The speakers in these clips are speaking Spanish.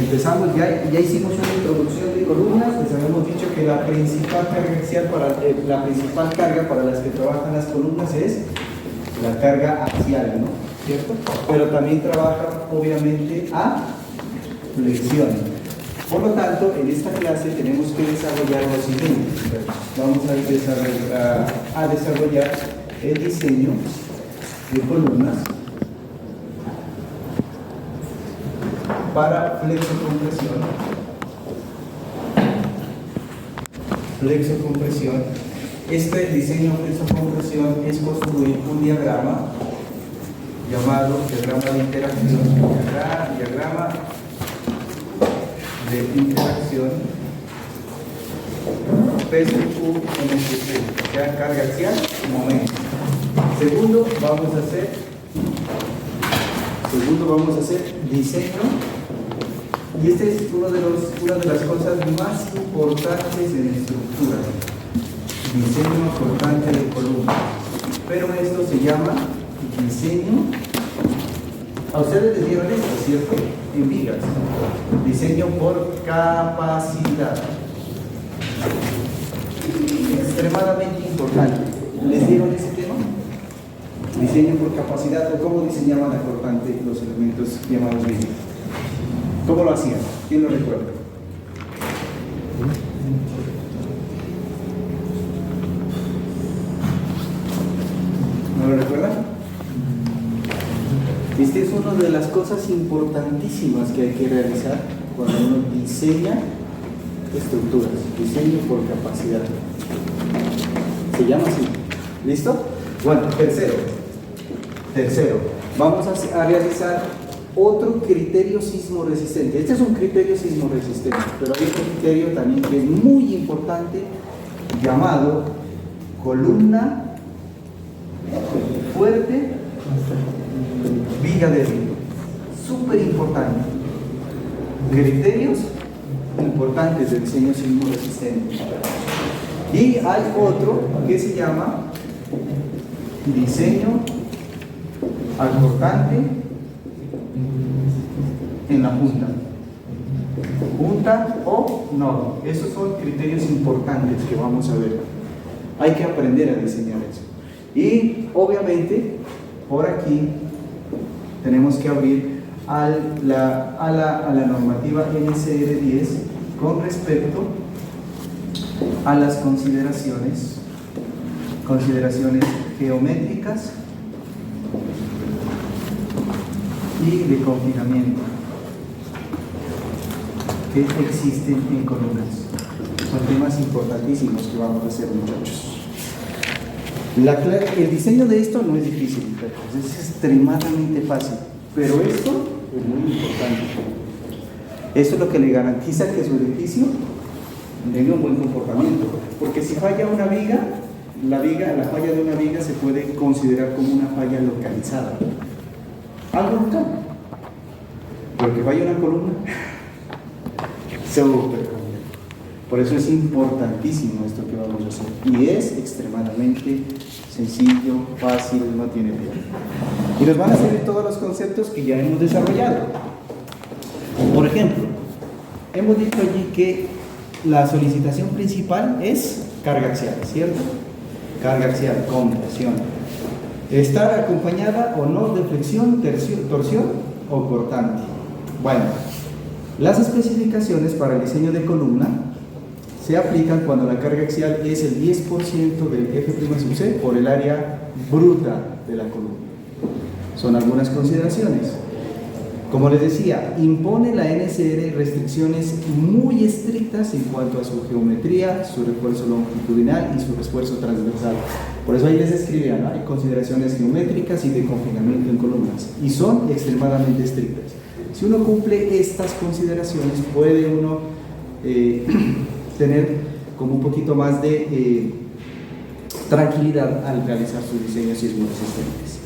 empezamos, ya hicimos una introducción de columnas. Les habíamos dicho que la principal carga axial la principal carga para las que trabajan las columnas es la carga axial, ¿no? ¿Cierto? Pero también trabaja obviamente a flexión. Por lo tanto, en esta clase tenemos que desarrollar lo siguiente. Vamos a desarrollar el diseño de columnas para flexocompresión. Flexocompresión. Este diseño de flexocompresión es construir un diagrama llamado diagrama de interacción, diagrama de interacción PSQ en el ya carga axial, momento. Segundo, vamos a hacer diseño, y este es una de las cosas más importantes en estructura, diseño importante de columna. Pero esto se llama diseño. A ustedes les dieron esto, ¿cierto? En vigas. Diseño por capacidad. Extremadamente importante. ¿Les dieron ese tema? Diseño por capacidad, o cómo diseñaban la cortante los elementos llamados vigas. ¿Cómo lo hacían? ¿Quién lo recuerda? ¿No lo recuerdan? Esta es una de las cosas importantísimas que hay que realizar cuando uno diseña estructuras. Diseño por capacidad. Se llama así. ¿Listo? Bueno, tercero, vamos a realizar otro criterio sismo resistente. Este es un criterio sismo resistente, pero hay otro criterio también que es muy importante, llamado columna fuerte, viga débil. Súper importante. Criterios importantes del diseño sismo resistente. Y hay otro que se llama diseño acortante en la punta o nodo. Esos son criterios importantes que vamos a ver. Hay que aprender a diseñar eso. Y obviamente por aquí tenemos que abrir a la normativa NCR 10 con respecto a las consideraciones geométricas y de confinamiento que existen en columnas. Son temas importantísimos que vamos a hacer, muchachos. El diseño de esto no es difícil, es extremadamente fácil, pero esto es muy importante. Esto es lo que le garantiza que su edificio tenga un buen comportamiento, porque si falla una viga, la falla de una viga se puede considerar como una falla localizada, algo local, pero que falla una columna, súper complejo. Por eso es importantísimo esto que vamos a hacer, y es extremadamente sencillo, fácil, no tiene pierde. Y nos van a servir todos los conceptos que ya hemos desarrollado. Por ejemplo, hemos dicho allí que la solicitación principal es carga axial, ¿cierto? Carga axial, compresión. Estar acompañada o no de flexión, torsión o cortante. Bueno, las especificaciones para el diseño de columna se aplican cuando la carga axial es el 10% del F'(c) por el área bruta de la columna. Son algunas consideraciones. Como les decía, impone la NCR restricciones muy estrictas en cuanto a su geometría, su refuerzo longitudinal y su refuerzo transversal. Por eso ahí les escribía, ¿no? Hay consideraciones geométricas y de confinamiento en columnas, y son extremadamente estrictas. Si uno cumple estas consideraciones, puede uno tener como un poquito más de tranquilidad al realizar sus diseños sismo resistentes.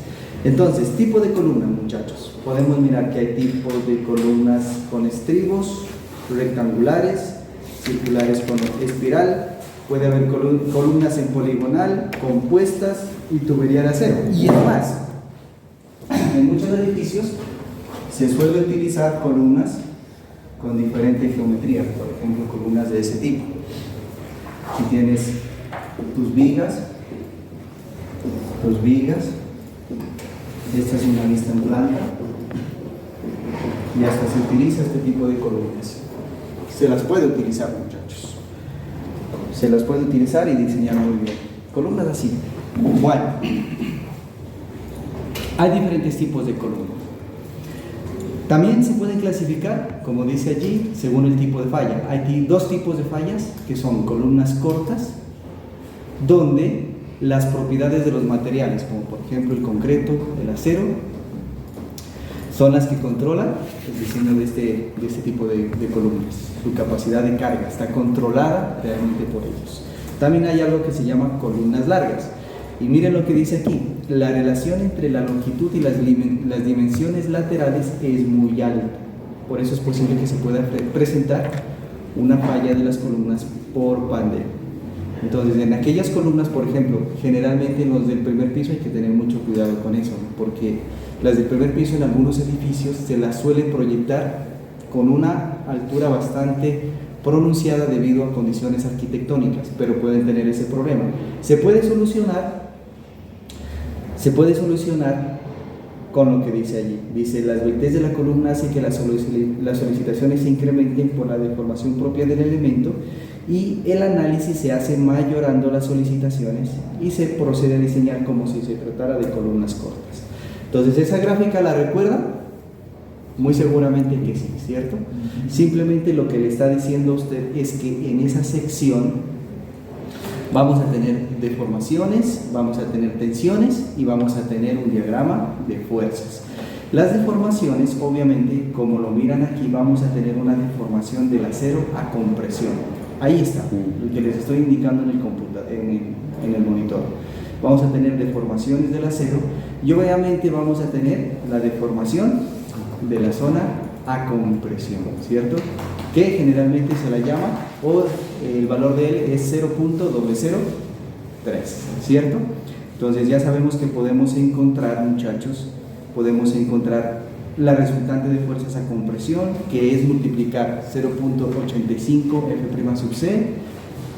Entonces, tipo de columna, muchachos. Podemos mirar que hay tipos de columnas con estribos, rectangulares, circulares con espiral. Puede haber columnas en poligonal, compuestas y tubería de acero. Y además, en muchos edificios se suele utilizar columnas con diferente geometría, por ejemplo, columnas de ese tipo. Aquí tienes tus vigas, esta es una vista en planta, y hasta se utiliza este tipo de columnas. Se las puede utilizar, muchachos. Se las puede utilizar y diseñar muy bien. Columnas así. Bueno, hay diferentes tipos de columnas. También se pueden clasificar, como dice allí, según el tipo de falla. Hay dos tipos de fallas, que son columnas cortas, donde las propiedades de los materiales, como por ejemplo el concreto, el acero, son las que controlan el diseño de este tipo de columnas. Su capacidad de carga está controlada realmente por ellos. También hay algo que se llama columnas largas. Y miren lo que dice aquí: la relación entre la longitud y las dimensiones laterales es muy alta. Por eso es posible que se pueda presentar una falla de las columnas por pandemia. Entonces, en aquellas columnas, por ejemplo, generalmente en los del primer piso hay que tener mucho cuidado con eso, porque las del primer piso en algunos edificios se las suelen proyectar con una altura bastante pronunciada debido a condiciones arquitectónicas, pero pueden tener ese problema. Se puede solucionar con lo que dice allí. Dice: la esbeltez de la columna hace que las solicitaciones se incrementen por la deformación propia del elemento, y el análisis se hace mayorando las solicitaciones y se procede a diseñar como si se tratara de columnas cortas. Entonces, ¿esa gráfica la recuerdan? Muy seguramente que sí, ¿cierto? Simplemente lo que le está diciendo a usted es que en esa sección vamos a tener deformaciones, vamos a tener tensiones y vamos a tener un diagrama de fuerzas. Las deformaciones, obviamente, como lo miran aquí, vamos a tener una deformación del acero a compresión. Ahí está, lo que les estoy indicando en el monitor. Vamos a tener deformaciones del acero y obviamente vamos a tener la deformación de la zona a compresión, ¿cierto? Que generalmente se la llama, o el valor de él es 0.003, ¿cierto? Entonces ya sabemos que podemos encontrar, muchachos, la resultante de fuerzas a compresión, que es multiplicar 0.85 F' sub C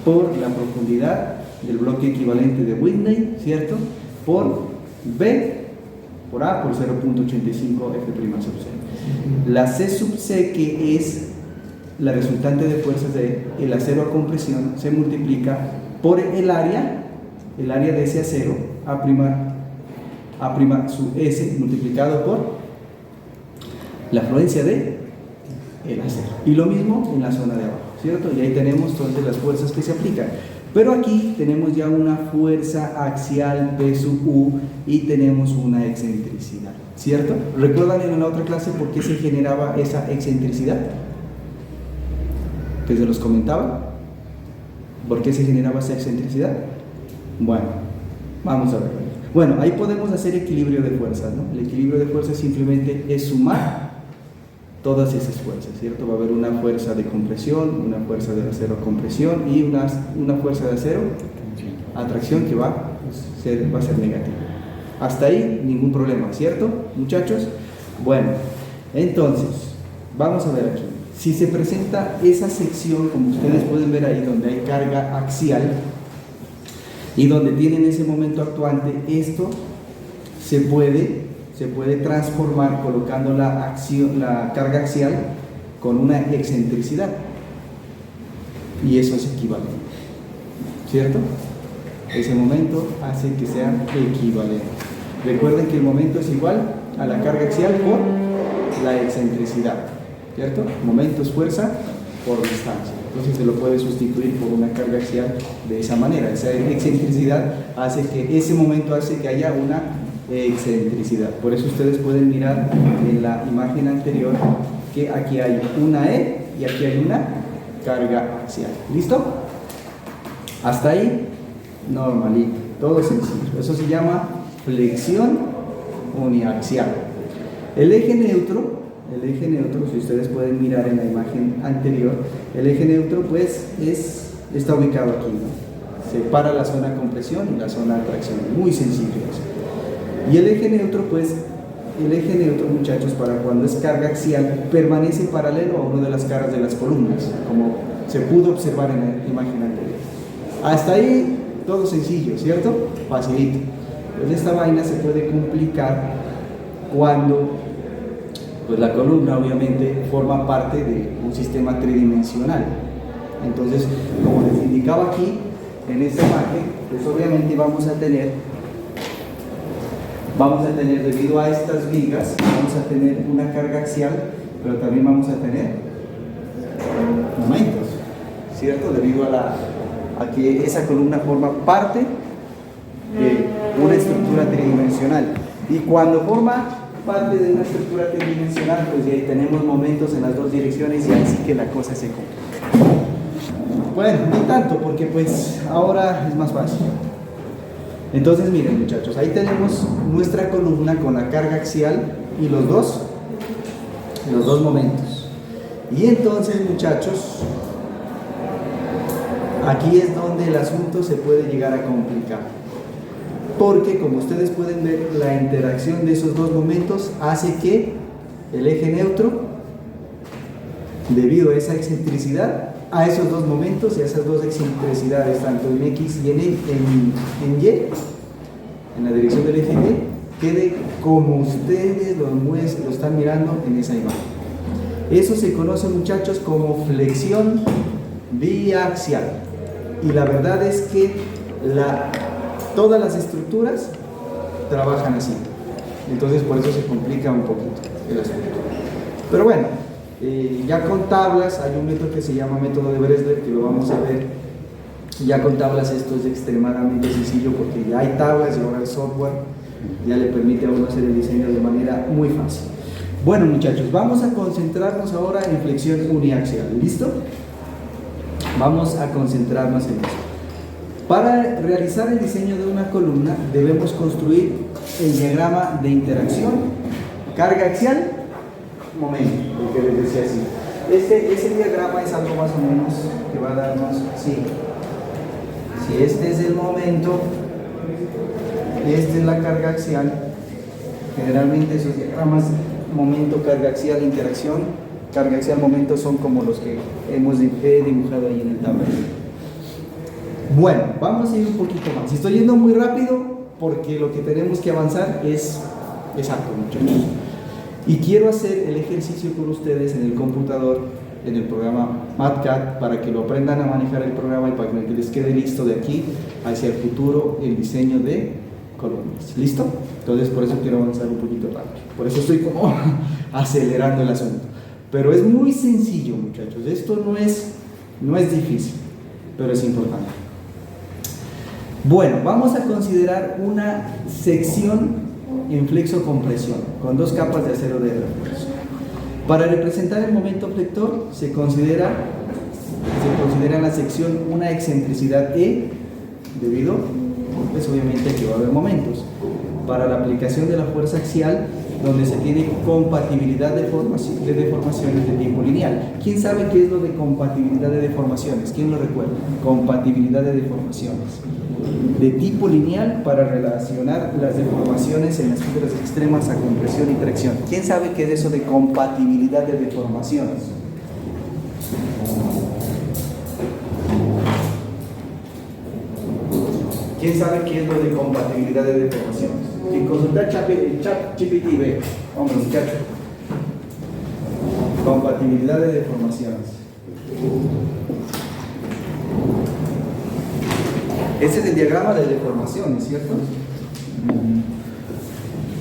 por la profundidad del bloque equivalente de Whitney, ¿cierto? Por B por A por 0.85 F' sub C. La C sub C, que es la resultante de fuerzas del acero a compresión, se multiplica por el área de ese acero, A' sub S, multiplicado por la afluencia de el acero. Y lo mismo en la zona de abajo, ¿cierto? Y ahí tenemos entonces las fuerzas que se aplican. Pero aquí tenemos ya una fuerza axial P sub U y tenemos una excentricidad, ¿cierto? ¿Recuerdan en la otra clase por qué se generaba esa excentricidad? ¿Que se los comentaba? ¿Por qué se generaba esa excentricidad? Bueno, vamos a ver. Bueno, ahí podemos hacer equilibrio de fuerzas, ¿no? El equilibrio de fuerzas simplemente es sumar todas esas fuerzas, ¿cierto? Va a haber una fuerza de compresión, una fuerza de acero a compresión y una fuerza de acero a tracción que va a ser negativa. Hasta ahí ningún problema, ¿cierto, muchachos? Bueno, entonces, vamos a ver aquí. Si se presenta esa sección, como ustedes pueden ver ahí, donde hay carga axial y donde tienen ese momento actuante, esto se puede transformar colocando la carga axial con una excentricidad, y eso es equivalente, ¿cierto? Ese momento hace que sean equivalentes. Recuerden que el momento es igual a la carga axial por la excentricidad, ¿cierto? Momento es fuerza por distancia. Entonces se lo puede sustituir por una carga axial de esa manera. Esa excentricidad hace que ese momento hace que haya una excentricidad. Por eso ustedes pueden mirar en la imagen anterior que aquí hay una E y aquí hay una carga axial. ¿Listo? Hasta ahí, normalito, todo sencillo. Eso se llama flexión uniaxial. El eje neutro, si ustedes pueden mirar en la imagen anterior, el eje neutro pues está ubicado aquí, ¿no? Separa la zona de compresión y la zona de tracción. Muy sencillo eso. Y el eje neutro pues el eje neutro, muchachos, para cuando es carga axial, permanece paralelo a una de las caras de las columnas, como se pudo observar en la imagen anterior. Hasta ahí todo sencillo, ¿cierto? Facilito. Pues esta vaina se puede complicar cuando pues la columna obviamente forma parte de un sistema tridimensional. Entonces, como les indicaba aquí en esta imagen, pues obviamente vamos a tener debido a estas vigas, vamos a tener una carga axial, pero también vamos a tener momentos, ¿cierto? Debido a que esa columna forma parte de una estructura tridimensional. Y cuando forma parte de una estructura tridimensional, pues ahí tenemos momentos en las dos direcciones y así que la cosa se complica. Bueno, ni tanto, porque pues ahora es más fácil. Entonces miren, muchachos, ahí tenemos nuestra columna con la carga axial y los dos momentos. Y entonces, muchachos, aquí es donde el asunto se puede llegar a complicar, porque como ustedes pueden ver, la interacción de esos dos momentos hace que el eje neutro, debido a esa excentricidad, a esos dos momentos y a esas dos excentricidades, tanto en X y en Y, en la dirección del eje Y, quede como ustedes lo están mirando en esa imagen. Eso se conoce, muchachos, como flexión biaxial. Y la verdad es que todas las estructuras trabajan así. Entonces por eso se complica un poquito el asunto. Pero bueno, ya con tablas, hay un método que se llama método de Bresler, que lo vamos a ver. Ya con tablas esto es extremadamente sencillo, porque ya hay tablas y ahora el software ya le permite a uno hacer el diseño de manera muy fácil. Bueno, muchachos, vamos a concentrarnos ahora en flexión uniaxial. ¿Listo? Vamos a concentrarnos en eso. Para realizar el diseño de una columna debemos construir el diagrama de interacción, carga axial, momento, el que les decía así. Ese diagrama es algo más o menos que va a darnos así. Si este es el momento, esta es la carga axial. Generalmente esos diagramas, momento, carga axial, interacción, carga axial, momento, son como los que he dibujado ahí en el tablero. Bueno, vamos a ir un poquito más. Estoy yendo muy rápido porque lo que tenemos que avanzar es exacto, muchachos. Y quiero hacer el ejercicio con ustedes en el computador, en el programa MATCAD, para que lo aprendan a manejar el programa y para que les quede listo de aquí hacia el futuro el diseño de columnas. ¿Listo? Entonces por eso quiero avanzar un poquito rápido. Por eso estoy como acelerando el asunto. Pero es muy sencillo, muchachos. Esto no es difícil, pero es importante. Bueno, vamos a considerar una sección en flexo-compresión con dos capas de acero de refuerzo. Para representar el momento flector se considera en la sección una excentricidad E, debido, pues obviamente que va a haber momentos. Para la aplicación de la fuerza axial, donde se tiene compatibilidad de deformaciones de tipo lineal. ¿Quién sabe qué es lo de compatibilidad de deformaciones? ¿Quién lo recuerda? Compatibilidad de deformaciones de tipo lineal para relacionar las deformaciones en las fibras extremas a compresión y tracción. ¿Quién sabe qué es eso de compatibilidad de deformaciones? ¿Quién sabe qué es lo de compatibilidad de deformaciones? Sin consultar ChatGPT, ve, hombre, muchacho. Compatibilidad de deformaciones. Este es el diagrama de deformaciones, ¿cierto?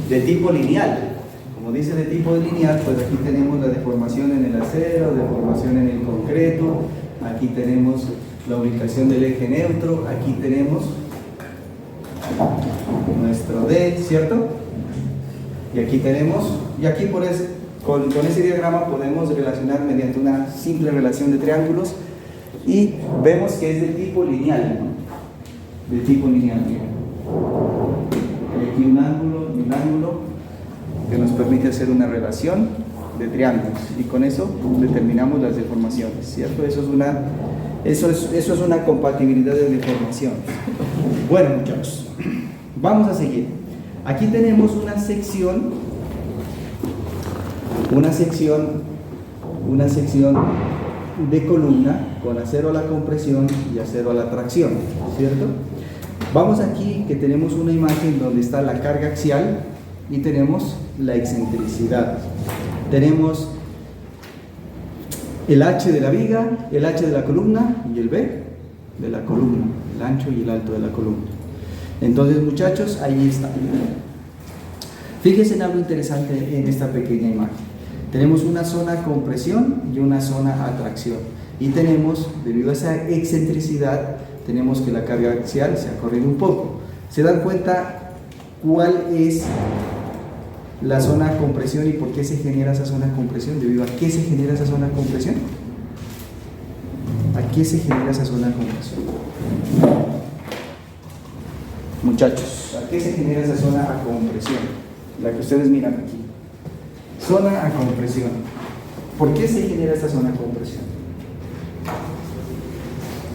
De tipo lineal. Como dice de tipo lineal, pues aquí tenemos la deformación en el acero, deformación en el concreto, aquí tenemos la ubicación del eje neutro, aquí tenemos nuestro D, ¿cierto? Y aquí tenemos, con ese diagrama podemos relacionar mediante una simple relación de triángulos y vemos que es de tipo lineal, ¿no? De tipo lineal. Hay aquí un ángulo que nos permite hacer una relación de triángulos y con eso determinamos las deformaciones, ¿cierto? Eso es una compatibilidad de deformaciones. Bueno, muchachos, vamos a seguir. Aquí tenemos una sección una sección de columna con acero a la compresión y acero a la tracción, ¿cierto? Vamos aquí que tenemos una imagen donde está la carga axial y tenemos la excentricidad. Tenemos el H de la viga, el H de la columna y el B de la columna, el ancho y el alto de la columna. Entonces, muchachos, ahí está. Fíjense en algo interesante en esta pequeña imagen. Tenemos una zona compresión y una zona atracción. Y tenemos, debido a esa excentricidad, tenemos que la carga axial se ha corrido un poco. ¿Se dan cuenta cuál es la zona compresión y por qué se genera esa zona compresión? ¿Debido a qué se genera esa zona compresión? ¿A qué se genera esa zona compresión? Muchachos, ¿a qué se genera esa zona a compresión? La que ustedes miran aquí. Zona a compresión. ¿Por qué se genera esta zona a compresión?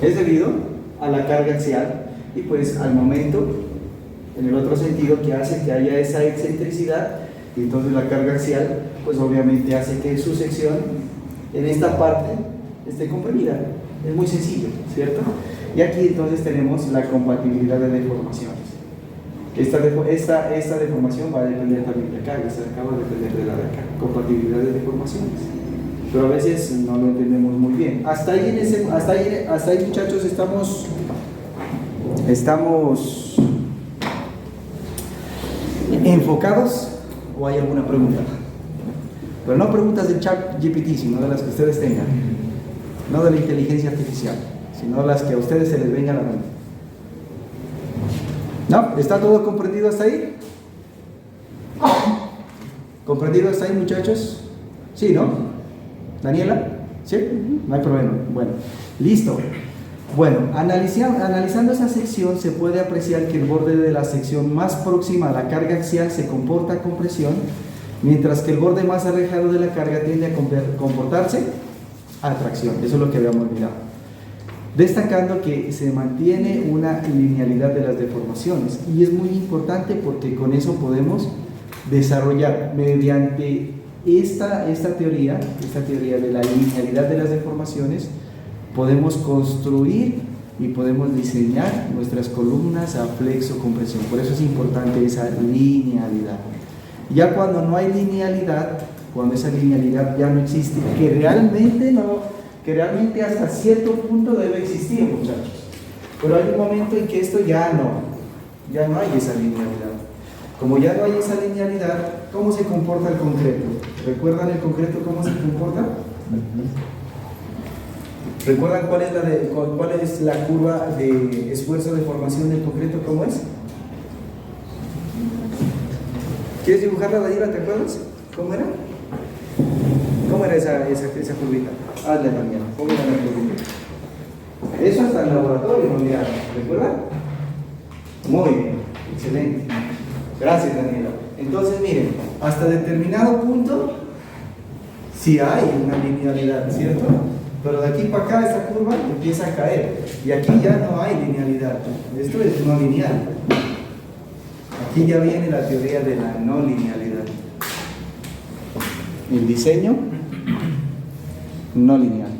Es debido a la carga axial y pues al momento, en el otro sentido, que hace que haya esa excentricidad, y entonces la carga axial pues obviamente hace que su sección en esta parte esté comprimida. Es muy sencillo, ¿cierto? Y aquí entonces tenemos la compatibilidad de deformaciones. Esta deformación va a depender también de acá, esta de acá va a depender de la de acá, compatibilidad de deformaciones. Pero a veces no lo entendemos muy bien. Hasta ahí muchachos, estamos enfocados, o hay alguna pregunta. Pero no preguntas del chat GPT, sino de las que ustedes tengan, no de la inteligencia artificial, sino las que a ustedes se les venga a la mente. ¿No? ¿Está todo comprendido hasta ahí? ¿Comprendido hasta ahí, muchachos? ¿Sí, no? ¿Daniela? ¿Sí? No hay problema. Bueno, listo. Bueno, analizando esa sección se puede apreciar que el borde de la sección más próxima a la carga axial se comporta a compresión, mientras que el borde más alejado de la carga tiende a comportarse a tracción. Eso es lo que habíamos mirado. Destacando que se mantiene una linealidad de las deformaciones, y es muy importante porque con eso podemos desarrollar mediante esta teoría de la linealidad de las deformaciones, podemos construir y podemos diseñar nuestras columnas a flexo compresión. Por eso es importante esa linealidad. Ya cuando no hay linealidad, cuando esa linealidad ya no existe, que realmente hasta cierto punto debe existir, muchachos, pero hay un momento en que esto ya no hay esa linealidad. Como ya no hay esa linealidad, ¿cómo se comporta el concreto? ¿Recuerdan el concreto cómo se comporta? ¿Recuerdan cuál es la curva de esfuerzo de formación del concreto? ¿Cómo es? ¿Quieres dibujarla, Daniela? ¿Te acuerdas? ¿Cómo era? ¿Cómo era esa curvita? Hazle, Daniela. ¿Cómo era la curvita? Eso hasta en el laboratorio no miraron. ¿Recuerdan? Muy bien. Excelente. Gracias, Daniela. Entonces, miren, hasta determinado punto sí hay una linealidad, ¿cierto? Pero de aquí para acá esta curva empieza a caer y aquí ya no hay linealidad. Esto es no lineal. Aquí ya viene la teoría de la no linealidad. El diseño no lineal.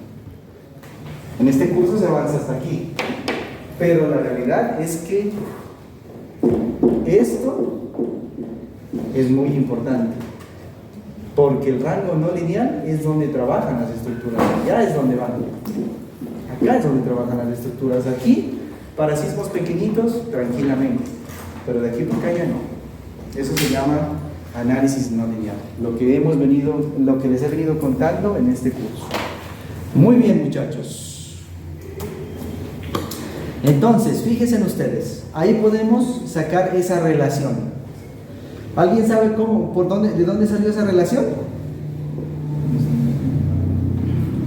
En este curso se avanza hasta aquí, pero la realidad es que esto es muy importante, porque el rango no lineal es donde trabajan las estructuras, allá es donde van, acá es donde trabajan las estructuras, aquí para sismos pequeñitos tranquilamente, pero de aquí por acá ya no. Eso se llama análisis no lineal, lo que les he venido contando en este curso. Muy bien, muchachos. Entonces, fíjense ustedes, ahí podemos sacar esa relación. ¿Alguien sabe de dónde salió esa relación?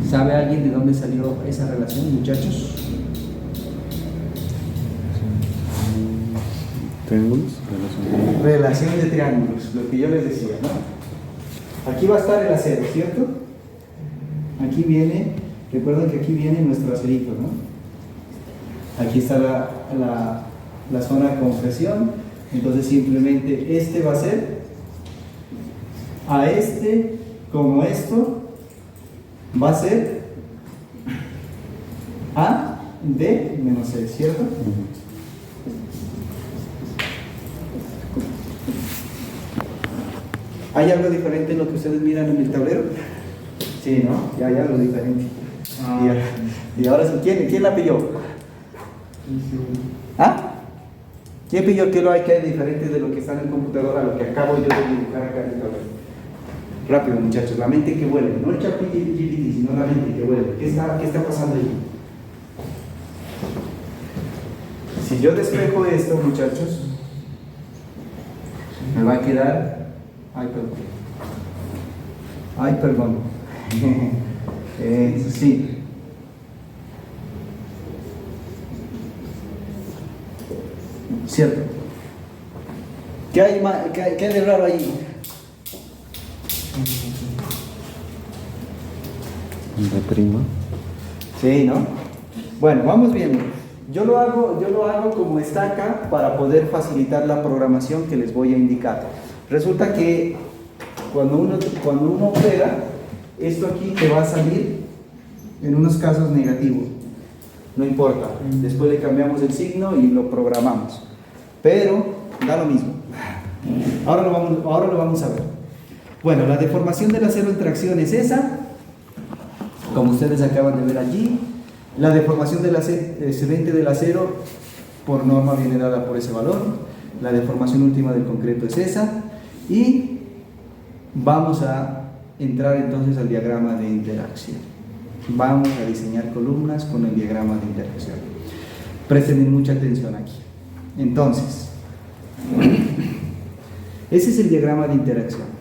¿Sabe alguien de dónde salió esa relación, muchachos? Triángulos. Relación de triángulos, lo que yo les decía, ¿no? Aquí va a estar el acero, ¿cierto? Aquí viene, recuerden que aquí viene nuestro acerito, ¿no? Aquí está la zona de compresión. Entonces simplemente este va a ser a este como esto va a ser A de menos C, ¿cierto? ¿Hay algo diferente en lo que ustedes miran en el tablero? Sí, ¿no? Ya hay algo diferente. Y ahora sí, ¿quién la pilló? ¿Ah? ¿Quién pilló que lo hay que es diferente de lo que está en el computador a lo que acabo yo de dibujar acá en el tablero? Rápido, muchachos, la mente que vuelve, no el ChatGPT, sino la mente que vuelve. ¿Qué está pasando allí? Si yo despejo esto, muchachos, me va a quedar... Ay, perdón. Sí. Cierto. ¿Qué hay de raro ahí? De prima. Sí, ¿no? Bueno, vamos viendo. Yo lo hago como está acá para poder facilitar la programación que les voy a indicar. Resulta que cuando uno opera, esto aquí te va a salir en unos casos negativos. No importa. Después le cambiamos el signo y lo programamos. Pero da lo mismo. Ahora lo vamos a ver. Bueno, la deformación del acero en tracción es esa, como ustedes acaban de ver allí. La deformación del excedente del acero por norma viene dada por ese valor. La deformación última del concreto es esa. Y vamos a entrar entonces al diagrama de interacción. Vamos a diseñar columnas con el diagrama de interacción. Presten mucha atención aquí. Entonces, ese es el diagrama de interacción.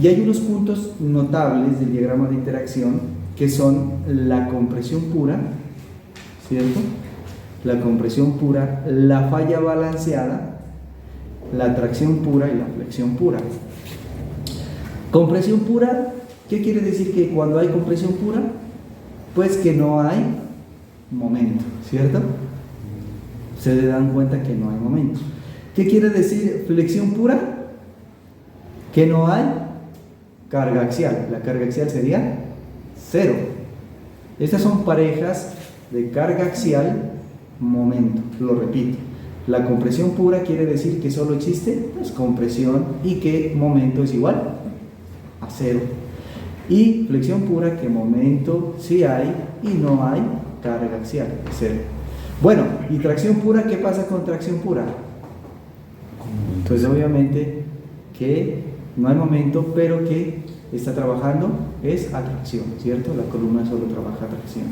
Y hay unos puntos notables del diagrama de interacción que son la compresión pura, ¿cierto? La compresión pura, la falla balanceada, la tracción pura y la flexión pura. Compresión pura, ¿qué quiere decir que cuando hay compresión pura? Pues que no hay momento, ¿cierto? Se dan cuenta que no hay momento. ¿Qué quiere decir flexión pura? Que no hay carga axial. La carga axial sería 0. Estas son parejas de carga axial, momento. Lo repito. La compresión pura quiere decir que solo existe pues, compresión y que momento es igual a 0. Y flexión pura que momento sí hay y no hay carga axial, 0. Bueno, y tracción pura, ¿qué pasa con tracción pura? Pues obviamente que no hay momento, pero que está trabajando es atracción, ¿cierto? La columna solo trabaja atracción.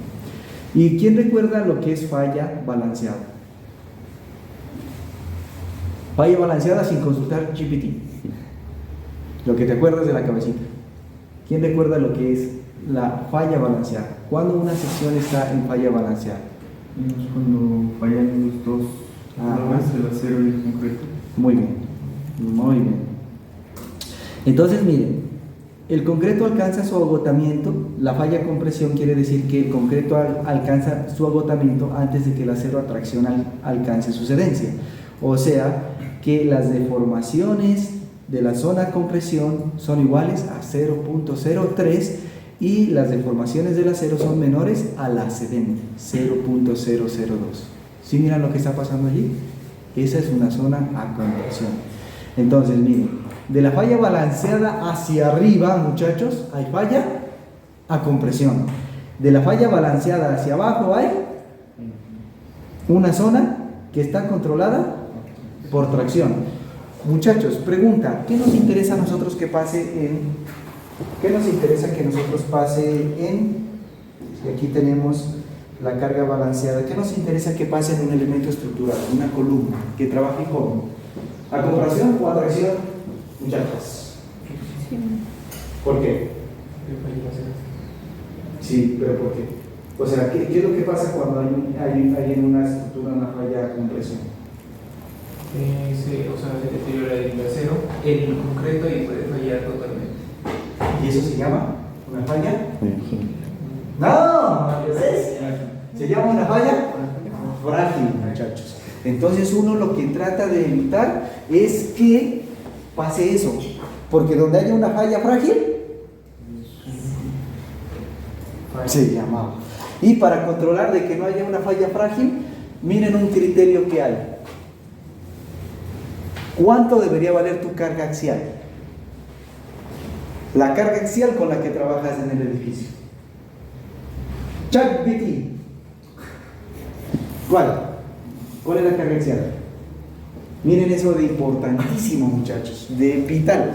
¿Y quién recuerda lo que es falla balanceada? Falla balanceada sin consultar GPT. Lo que te acuerdas de la cabecita. ¿Quién recuerda lo que es la falla balanceada? ¿Cuándo una sección está en falla balanceada? Cuando fallan los dos lados, el acero y el concreto. Muy bien, muy bien. Entonces miren, el concreto alcanza su agotamiento. La falla compresión quiere decir que el concreto alcanza su agotamiento antes de que el acero a tracción alcance su cedencia. O sea que las deformaciones de la zona compresión son iguales a 0.03 y las deformaciones del acero son menores a la cedente, 0.002. ¿Sí miran lo que está pasando allí? Esa es una zona a compresión. Entonces, miren, de la falla balanceada hacia arriba, muchachos, hay falla a compresión. De la falla balanceada hacia abajo hay una zona que está controlada por tracción. Muchachos, pregunta, ¿qué nos interesa a nosotros que pase en... ¿Qué nos interesa que nosotros pase en... Y aquí tenemos la carga balanceada. ¿Qué nos interesa que pase en un elemento estructural, una columna, que trabaje con... ¿A compresión o a tracción? Muchachos. ¿Por qué? Sí, pero ¿por qué? O sea, ¿qué es lo que pasa cuando hay en una estructura una falla a compresión? Se deteriora el acero, el concreto y puede fallar totalmente. ¿Y eso se llama una falla? No, ¿ves? Se llama una falla frágil, muchachos. Entonces uno lo que trata de evitar es que pase eso, porque donde haya una falla frágil, se llamaba. Y para controlar de que no haya una falla frágil, miren un criterio que hay. ¿Cuánto debería valer tu carga axial? La carga axial con la que trabajas en el edificio. ChatGPT. ¿Cuál es la carga axial? Miren eso de importantísimo, muchachos, de vital.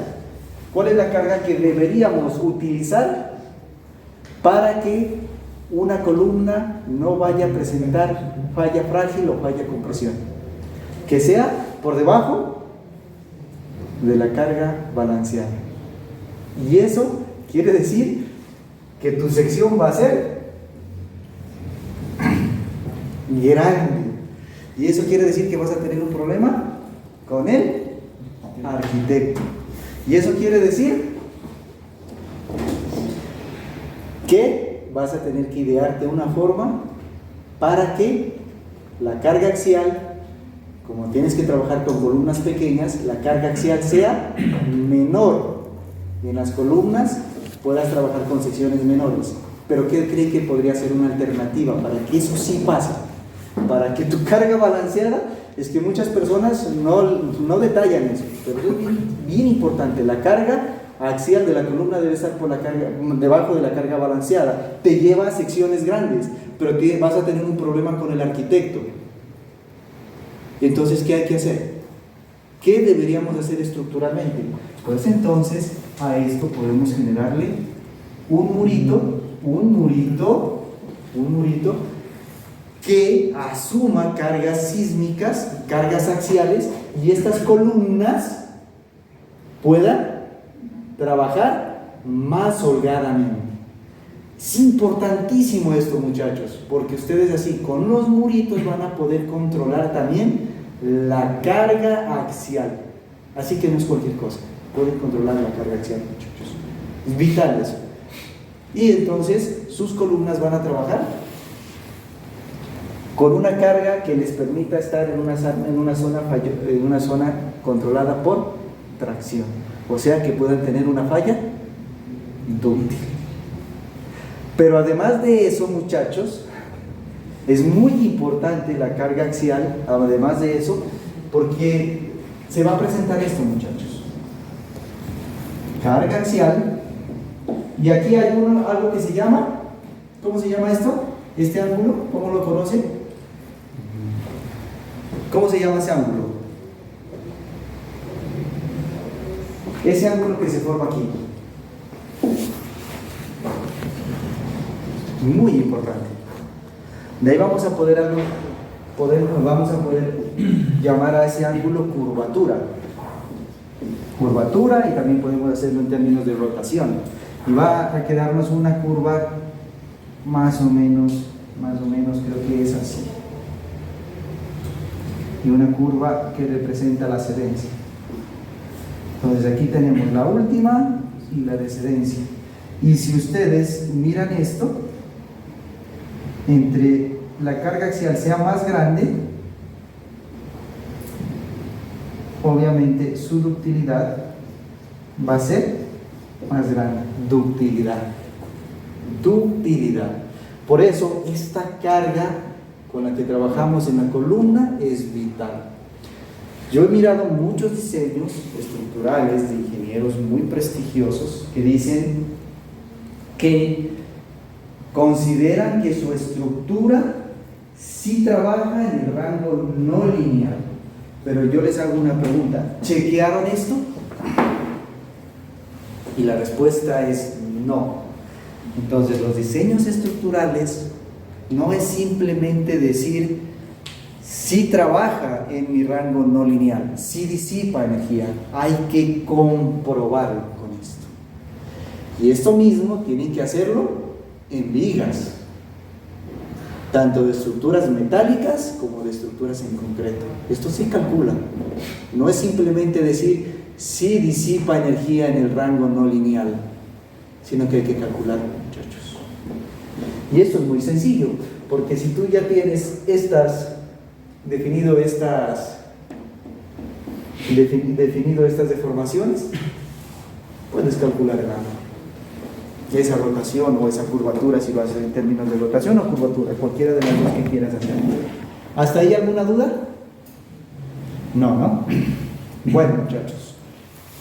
¿Cuál es la carga que deberíamos utilizar para que una columna no vaya a presentar falla frágil o falla compresión? Que sea por debajo de la carga balanceada. Y eso quiere decir que tu sección va a ser grande. Y eso quiere decir que vas a tener un problema con el arquitecto. Y eso quiere decir que vas a tener que idearte una forma para que la carga axial, como tienes que trabajar con columnas pequeñas, la carga axial sea menor. Y en las columnas puedas trabajar con secciones menores. Pero ¿qué cree que podría ser una alternativa para que eso sí pase? Para que tu carga balanceada, es que muchas personas no detallan eso, pero es bien importante. La carga axial de la columna debe estar debajo de la carga balanceada. Te lleva a secciones grandes, pero vas a tener un problema con el arquitecto. Entonces, ¿qué hay que hacer? ¿Qué deberíamos hacer estructuralmente? Pues entonces a esto podemos generarle un murito que asuma cargas sísmicas, cargas axiales, y estas columnas puedan trabajar más holgadamente. Es importantísimo esto, muchachos, porque ustedes así con los muritos van a poder controlar también la carga axial. Así que no es cualquier cosa, pueden controlar la carga axial, muchachos. Es vital eso. Y entonces sus columnas van a trabajar con una carga que les permita estar en una zona controlada por tracción, o sea que puedan tener una falla dúctil. Pero además de eso, muchachos, es muy importante la carga axial, además de eso, porque se va a presentar esto, muchachos. Carga axial, y aquí hay algo que se llama, ¿cómo se llama esto? Este ángulo, ¿cómo lo conocen? ¿Cómo se llama ese ángulo? Ese ángulo que se forma aquí. Muy importante. De ahí vamos a poder llamar a ese ángulo curvatura. Curvatura, y también podemos hacerlo en términos de rotación. Y va a quedarnos una curva más o menos creo que es así. Y una curva que representa la cedencia. Entonces aquí tenemos la última y la descedencia. Y si ustedes miran esto, entre la carga axial sea más grande, obviamente su ductilidad va a ser más grande. Ductilidad. Por eso esta carga con la que trabajamos en la columna es vital. Yo he mirado muchos diseños estructurales de ingenieros muy prestigiosos que dicen que consideran que su estructura sí trabaja en el rango no lineal. Pero yo les hago una pregunta: ¿chequearon esto? Y la respuesta es no. Entonces, los diseños estructurales no es simplemente decir si trabaja en mi rango no lineal, si disipa energía, hay que comprobarlo con esto. Y esto mismo tienen que hacerlo en vigas, tanto de estructuras metálicas como de estructuras en concreto. Esto se calcula, no es simplemente decir si disipa energía en el rango no lineal, sino que hay que calcularlo, muchachos. Y esto es muy sencillo, porque si tú ya tienes definido estas deformaciones, puedes calcular el ángulo. esa rotación o esa curvatura, si lo haces en términos de rotación o curvatura, cualquiera de las dos que quieras hacer. ¿Hasta ahí alguna duda? No, ¿no? Bueno, muchachos,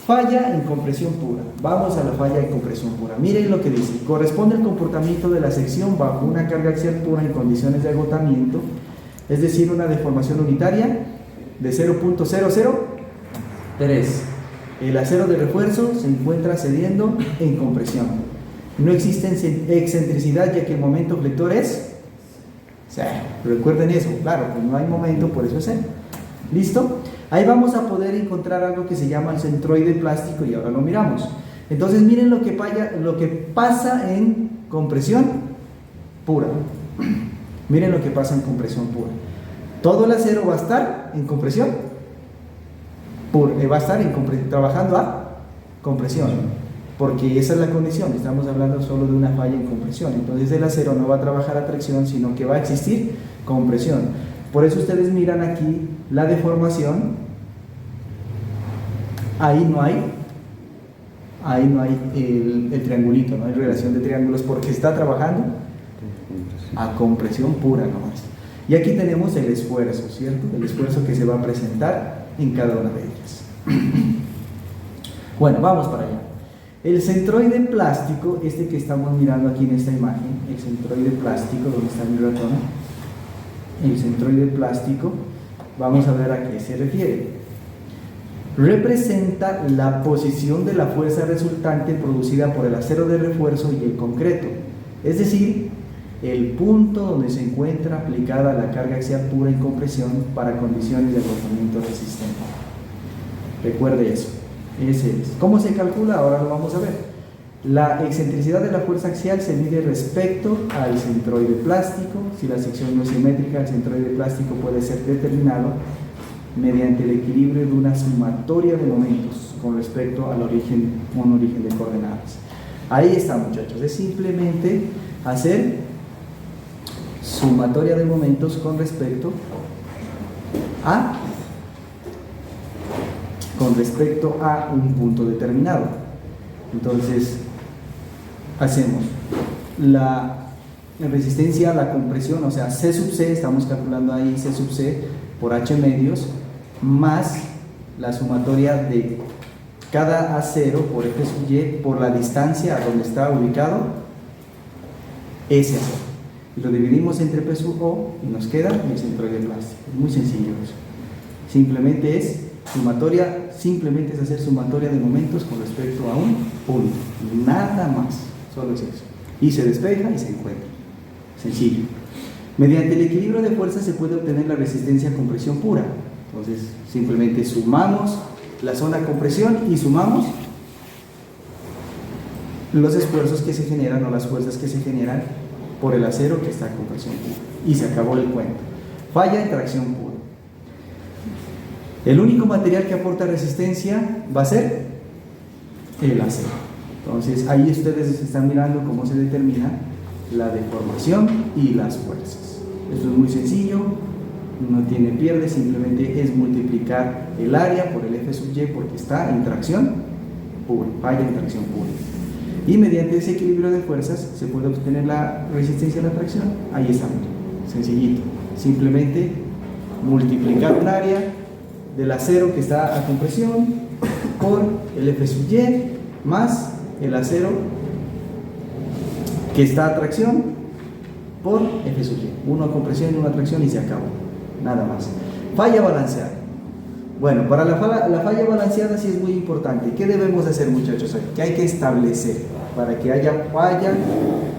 falla en compresión pura. Vamos a la falla en compresión pura. Miren lo que dice: corresponde al comportamiento de la sección bajo una carga axial pura en condiciones de agotamiento, es decir, una deformación unitaria de 0.003. El acero de refuerzo se encuentra cediendo en compresión. No existe excentricidad, ya que el momento flector es cero. Recuerden eso, claro, pues no hay momento, por eso es cero. ¿Listo? Ahí vamos a poder encontrar algo que se llama el centroide plástico y ahora lo miramos. Entonces miren lo que pasa en compresión pura. Miren lo que pasa en compresión pura. Todo el acero va a estar en compresión pura, va a estar trabajando a compresión, porque esa es la condición. Estamos hablando solo de una falla en compresión. Entonces el acero no va a trabajar a tracción, sino que va a existir compresión. Por eso ustedes miran aquí la deformación. Ahí no hay el triangulito, no hay relación de triángulos, porque está trabajando a compresión pura nomás. Y aquí tenemos el esfuerzo, ¿cierto? El esfuerzo que se va a presentar en cada una de ellas. Bueno, vamos para allá. El centroide plástico, este que estamos mirando aquí en esta imagen, el centroide plástico, donde está mi ratón, el centroide plástico, vamos a ver a qué se refiere. Representa la posición de la fuerza resultante producida por el acero de refuerzo y el concreto, es decir, el punto donde se encuentra aplicada la carga axial pura en compresión para condiciones de agotamiento resistente. Recuerde eso. Ese es. ¿Cómo se calcula? Ahora lo vamos a ver. La excentricidad de la fuerza axial se mide respecto al centroide plástico. Si la sección no es simétrica, el centroide plástico puede ser determinado mediante el equilibrio de una sumatoria de momentos con respecto al origen, un origen de coordenadas. Ahí está, muchachos. Es simplemente hacer sumatoria de momentos con respecto a un punto determinado. Entonces hacemos la resistencia a la compresión, o sea, C sub C, estamos calculando ahí C sub C por H medios, más la sumatoria de cada acero por F sub Y por la distancia a donde está ubicado ese acero. Y lo dividimos entre P sub O y nos queda el centroide plástico. Muy sencillo eso. Simplemente es hacer sumatoria de momentos con respecto a un punto. Nada más. Solo es eso. Y se despeja y se encuentra. Sencillo. Mediante el equilibrio de fuerzas se puede obtener la resistencia a compresión pura. Entonces, simplemente sumamos la zona de compresión y sumamos los esfuerzos que se generan o las fuerzas que se generan por el acero que está en compresión pura. Y se acabó el cuento. Falla en tracción pura. El único material que aporta resistencia va a ser el acero. Entonces, ahí ustedes están mirando cómo se determina la deformación y las fuerzas. Esto es muy sencillo, no tiene pierde, simplemente es multiplicar el área por el F sub Y porque está en tracción pura, falla en tracción pura. Y mediante ese equilibrio de fuerzas se puede obtener la resistencia a la tracción. Ahí está, sencillito. Simplemente multiplicar un área del acero que está a compresión por el F sub Y más el acero que está a tracción por F sub Y. Uno a compresión y uno a tracción y se acabó. Nada más. Falla balanceada. Bueno, para la falla balanceada sí es muy importante. ¿Qué debemos hacer, muchachos? ¿Qué hay que establecer para que haya falla?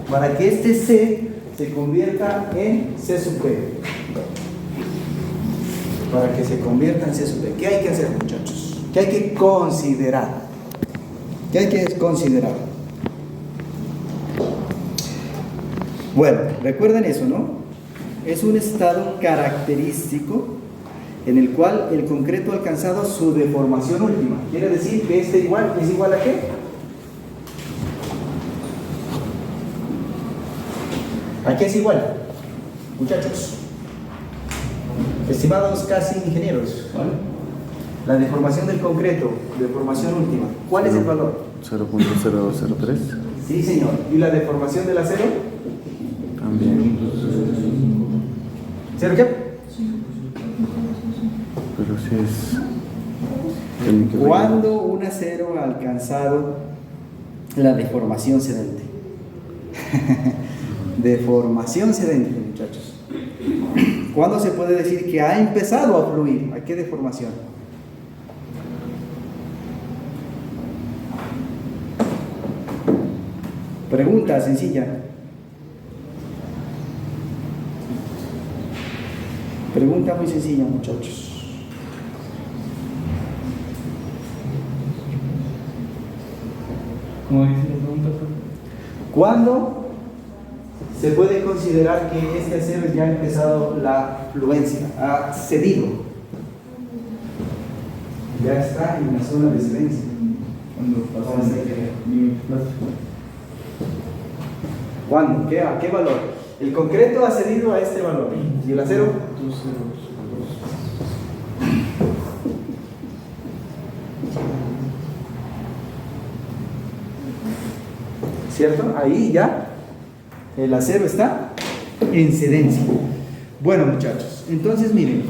Para que este C se convierta en C sub P. Para que se convierta en C sub P. ¿Qué hay que hacer, muchachos? ¿Qué hay que considerar? ¿Qué hay que considerar? Bueno, recuerden eso, ¿no? Es un estado característico en el cual el concreto ha alcanzado su deformación última. Quiere decir que este igual es igual a ¿qué? ¿A qué es igual? Muchachos, estimados casi ingenieros, ¿vale? La deformación del concreto, deformación última, ¿cuál es el valor? 0.003. Sí, señor. ¿Y la deformación del acero? También. ¿Cero qué? Pero si es. Tiene que ver. ¿Cuándo un acero ha alcanzado la deformación sedente? Deformación sedente, muchachos. ¿Cuándo se puede decir que ha empezado a fluir? ¿A qué deformación? Pregunta sencilla. Pregunta muy sencilla, muchachos. ¿Cómo dice la pregunta? ¿Cuándo se puede considerar que este acero ya ha empezado la fluencia, ha cedido? Ya está en la zona de cedencia. Cuando pasa límite plástico. ¿Cuándo? ¿A qué valor? El concreto ha cedido a este valor. ¿Y el acero? 2 ceros. ¿Cierto? Ahí ya el acero está en cedencia. Bueno, muchachos, entonces miren,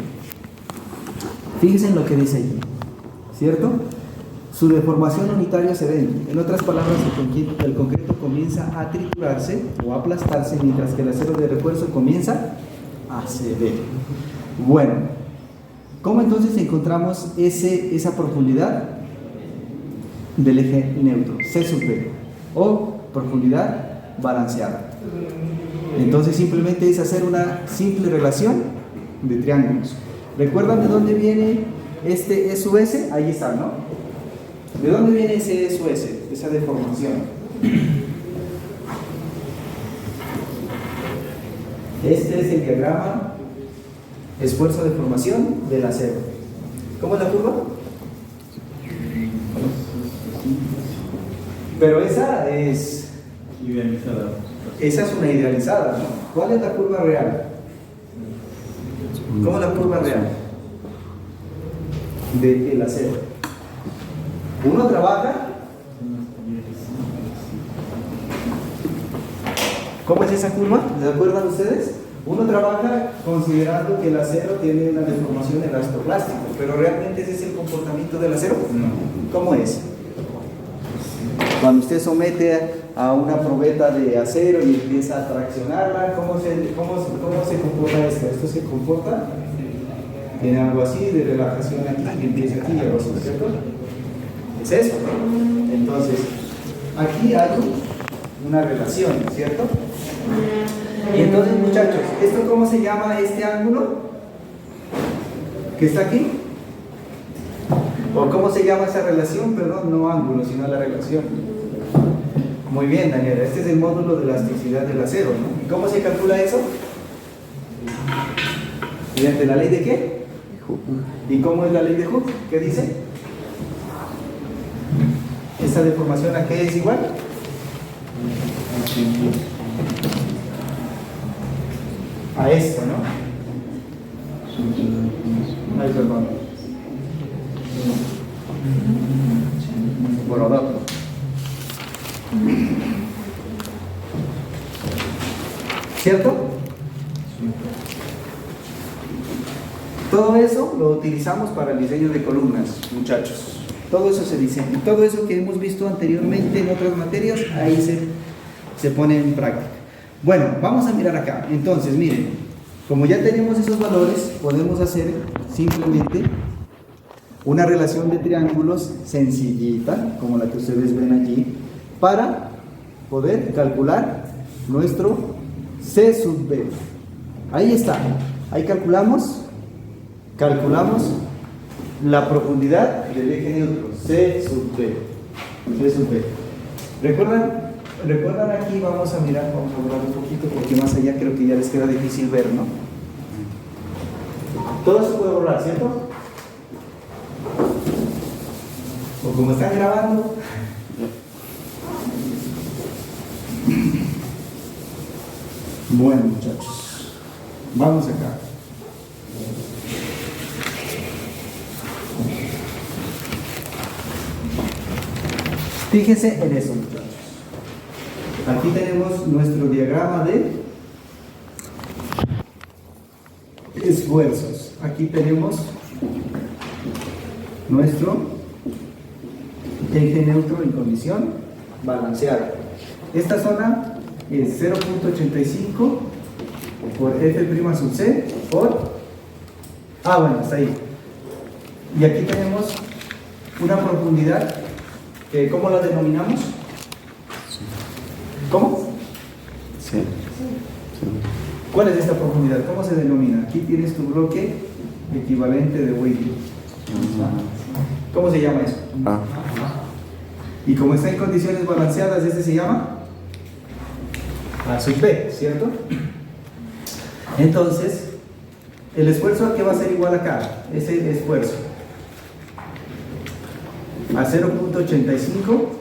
fíjense en lo que dice ahí, ¿cierto? Su deformación unitaria sedente. En otras palabras, el concreto comienza a triturarse o a aplastarse, mientras que el acero de refuerzo comienza a ceder. Bueno, ¿cómo entonces encontramos esa profundidad del eje neutro? C sub B, o profundidad balanceada. Entonces simplemente es hacer una simple relación de triángulos. ¿Recuerdan de dónde viene este E sub S? Ahí está, ¿no? ¿De dónde viene ese E sub S? Esa deformación. Este es el diagrama esfuerzo de formación del acero. ¿Cómo es la curva? Pero esa es Idealizada. Esa es una idealizada, ¿no? ¿Cuál es la curva real? ¿Cómo es la curva real del acero? Uno trabaja. ¿Cómo es esa curva? ¿Se acuerdan ustedes? Uno trabaja considerando que el acero tiene una deformación elastoplástico, pero ¿realmente ese es el comportamiento del acero? No. ¿Cómo es? Cuando usted somete a una probeta de acero y empieza a traccionarla, ¿cómo se comporta esto? Esto se comporta en algo así de relajación aquí y empieza aquí y algo así, ¿cierto? Es eso. Entonces, aquí hay una relación, ¿cierto? Y entonces, muchachos, ¿esto cómo se llama este ángulo que está aquí? ¿O cómo se llama esa relación? Perdón, no ángulo, sino la relación. Muy bien, Daniela, este es el módulo de elasticidad del acero, ¿no? ¿Y cómo se calcula eso? ¿Mediante la ley de qué? ¿Y cómo es la ley de Hooke? ¿Qué dice? ¿Esta deformación a qué es igual? A esto, ¿no? Ay, perdón. Bueno, no. ¿Cierto? Todo eso lo utilizamos para el diseño de columnas, muchachos. Todo eso se diseña. Todo eso que hemos visto anteriormente en otras materias, ahí se pone en práctica. Bueno, vamos a mirar acá. Entonces, miren, como ya tenemos esos valores, podemos hacer simplemente una relación de triángulos sencillita, como la que ustedes ven allí, para poder calcular nuestro C sub B. Ahí está. Ahí calculamos la profundidad del eje neutro, C sub B. C sub B. ¿Recuerdan aquí? Vamos a mirar, vamos a borrar un poquito porque más allá creo que ya les queda difícil ver, ¿no? Todo se puede borrar, ¿cierto? O como están grabando. Bueno, muchachos, vamos acá. Fíjense en eso, muchachos. Aquí tenemos nuestro diagrama de esfuerzos. Aquí tenemos nuestro eje neutro en condición balanceada. Esta zona es 0.85 por F' sub C por... bueno, está ahí. Y aquí tenemos una profundidad que, ¿cómo la denominamos? ¿Cómo? Sí. ¿Cuál es esta profundidad? ¿Cómo se denomina? Aquí tienes tu bloque equivalente de weighting. ¿Cómo se llama eso? A. Y como está en condiciones balanceadas, este se llama A sub B, ¿cierto? Entonces, el esfuerzo a qué va a ser igual acá, ese esfuerzo a 0.85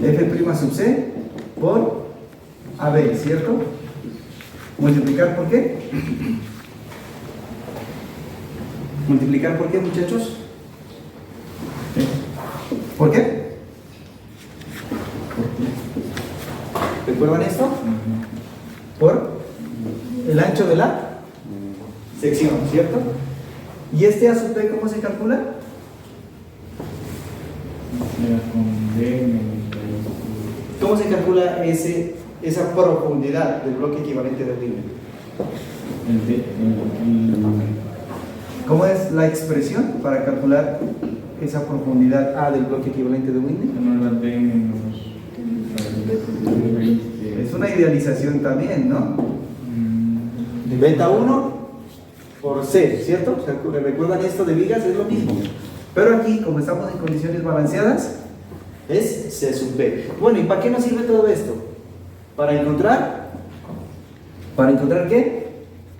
F' sub C por AB, ¿cierto? ¿Multiplicar por qué? ¿Multiplicar por qué, muchachos? ¿Por qué? ¿Recuerdan esto? Por el ancho de la sección, ¿cierto? ¿Y este A sub B cómo se calcula? ¿Cómo se calcula esa profundidad del bloque equivalente de Wigner? ¿Cómo es la expresión para calcular esa profundidad A del bloque equivalente de Wigner? Es una idealización también, ¿no? Beta 1 por C, ¿cierto? ¿Recuerdan esto de vigas? Es lo mismo. Pero aquí, como estamos en condiciones balanceadas, es C sub B. Bueno, ¿y para qué nos sirve todo esto? Para encontrar ¿qué?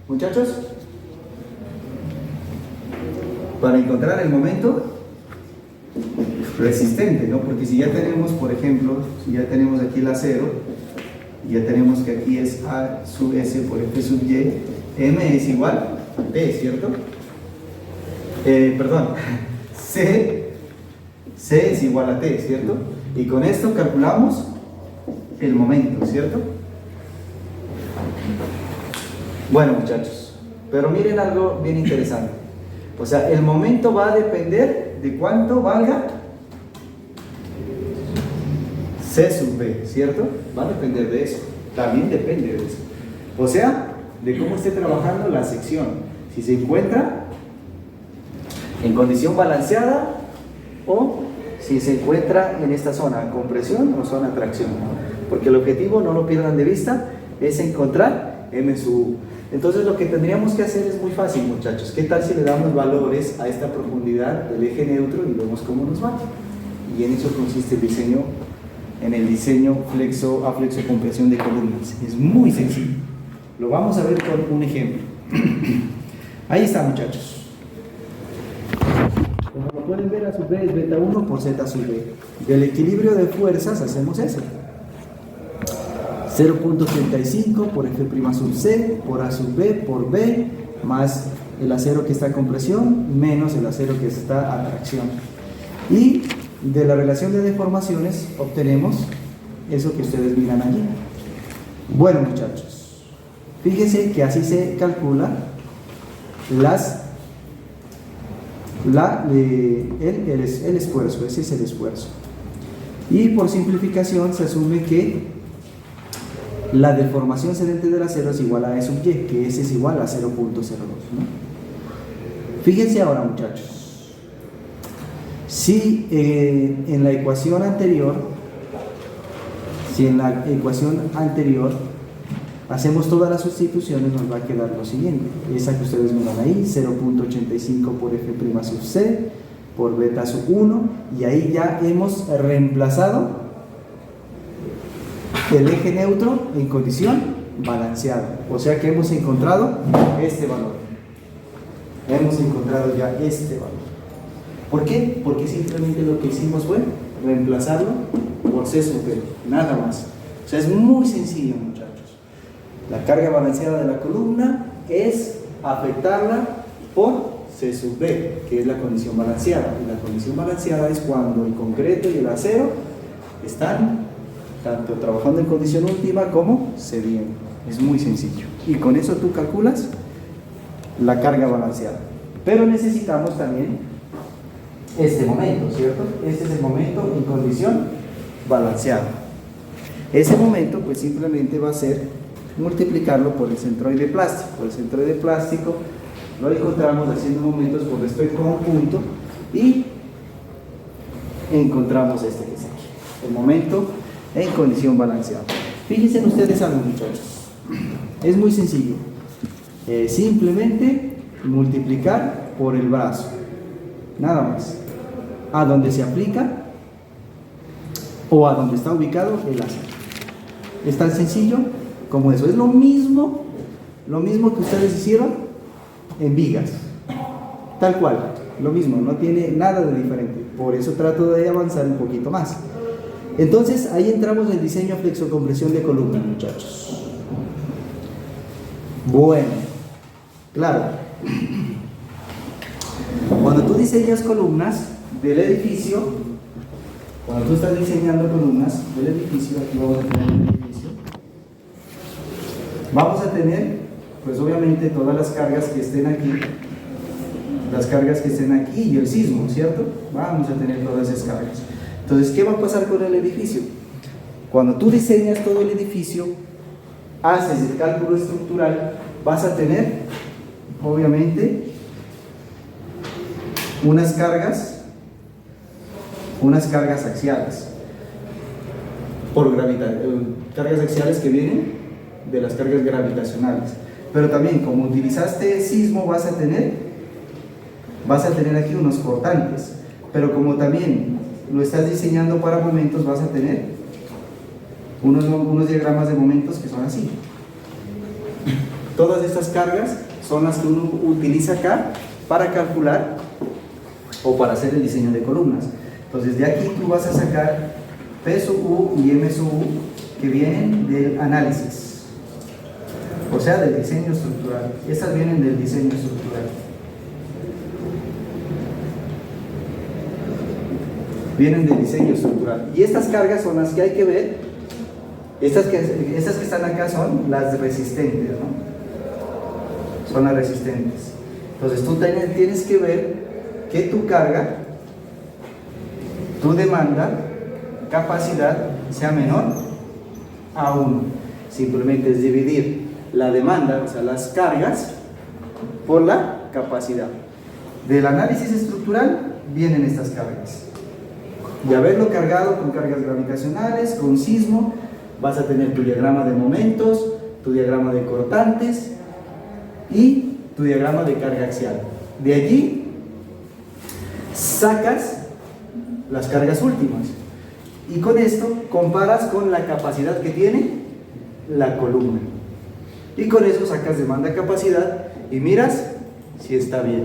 Muchachos, para encontrar el momento resistente, ¿no? Porque si ya tenemos, por ejemplo, si ya tenemos aquí el acero, y ya tenemos que aquí es A sub S por F sub Y, M es igual a T, ¿cierto? Perdón, C es igual a T, ¿cierto? Y con esto calculamos el momento, ¿cierto? Bueno, muchachos, pero miren algo bien interesante. O sea, el momento va a depender de cuánto valga C sub B, ¿cierto? Va a depender de eso. También depende de eso. O sea, de cómo esté trabajando la sección. Si se encuentra en condición balanceada o si se encuentra en esta zona, compresión o zona tracción. Porque el objetivo, no lo pierdan de vista, es encontrar M sub U. Entonces lo que tendríamos que hacer es muy fácil, muchachos. ¿Qué tal si le damos valores a esta profundidad del eje neutro y vemos cómo nos va? Y en eso consiste el diseño, en el diseño a flexo compresión de columnas. Es muy sencillo. Lo vamos a ver con un ejemplo. Ahí está, muchachos. Como lo pueden ver, A sub B es beta 1 por Z sub B. Del equilibrio de fuerzas hacemos eso. 0.35 por F' sub C por A sub B por B más el acero que está en compresión menos el acero que está a tracción. Y de la relación de deformaciones obtenemos eso que ustedes miran allí. Bueno, muchachos, fíjense que así se calcula el esfuerzo. Ese es el esfuerzo. Y por simplificación se asume que la deformación cedente del acero es igual a E sub Y, que ese es igual a 0.02, ¿no? Fíjense ahora, muchachos, si en la ecuación anterior hacemos todas las sustituciones, nos va a quedar lo siguiente: esa que ustedes miran ahí, 0.85 por F' sub C por beta sub 1, y ahí ya hemos reemplazado el eje neutro en condición balanceada. O sea que hemos encontrado este valor. Hemos encontrado ya este valor. ¿Por qué? Porque simplemente lo que hicimos fue reemplazarlo por C sub B, nada más. O sea, es muy sencillo, muchachos. La carga balanceada de la columna es afectarla por C sub B, que es la condición balanceada. Y la condición balanceada es cuando el concreto y el acero están tanto trabajando en condición última como cediendo. Es muy sencillo. Y con eso tú calculas la carga balanceada. Pero necesitamos también este momento, ¿cierto? Este es el momento en condición balanceada. Ese momento pues simplemente va a ser multiplicarlo por el centroide plástico. El centroide plástico lo encontramos haciendo momentos con respecto a un punto y encontramos este que es aquí, el momento en condición balanceada. Fíjense ustedes algo, muchachos, es muy sencillo, simplemente multiplicar por el brazo, nada más, a donde se aplica o a donde está ubicado el láser. Es tan sencillo como eso. Es lo mismo que ustedes hicieron en vigas, tal cual, lo mismo, no tiene nada de diferente. Por eso trato de avanzar un poquito más. Entonces ahí entramos en el diseño flexocompresión de columna, muchachos. Bueno, claro, cuando tú diseñas columnas del edificio, cuando tú estás diseñando columnas del edificio, aquí vamos a tener el edificio, vamos a tener, pues obviamente todas las cargas que estén aquí, y el sismo, ¿cierto? Vamos a tener todas esas cargas. Entonces, ¿qué va a pasar con el edificio? Cuando tú diseñas todo el edificio, haces el cálculo estructural, vas a tener, obviamente, unas cargas axiales, cargas axiales que vienen de las cargas gravitacionales. Pero también, como utilizaste sismo, vas a tener aquí unos cortantes, pero como también lo estás diseñando para momentos, vas a tener unos diagramas de momentos que son así. Todas estas cargas son las que uno utiliza acá para calcular o para hacer el diseño de columnas. Entonces de aquí tú vas a sacar P sub U y M sub U que vienen del análisis, o sea, del diseño estructural. Estas vienen del diseño estructural. Vienen del diseño estructural. Y estas cargas son las que hay que ver. Estas que están acá son las resistentes, ¿no? Son las resistentes. Entonces tú tienes que ver que tu carga, tu demanda, capacidad sea menor a 1. Simplemente es dividir la demanda, o sea, las cargas, por la capacidad. Del análisis estructural vienen estas cargas. De haberlo cargado con cargas gravitacionales, con sismo, vas a tener tu diagrama de momentos, tu diagrama de cortantes y tu diagrama de carga axial. De allí sacas las cargas últimas y con esto comparas con la capacidad que tiene la columna y con eso sacas demanda, capacidad y miras si está bien.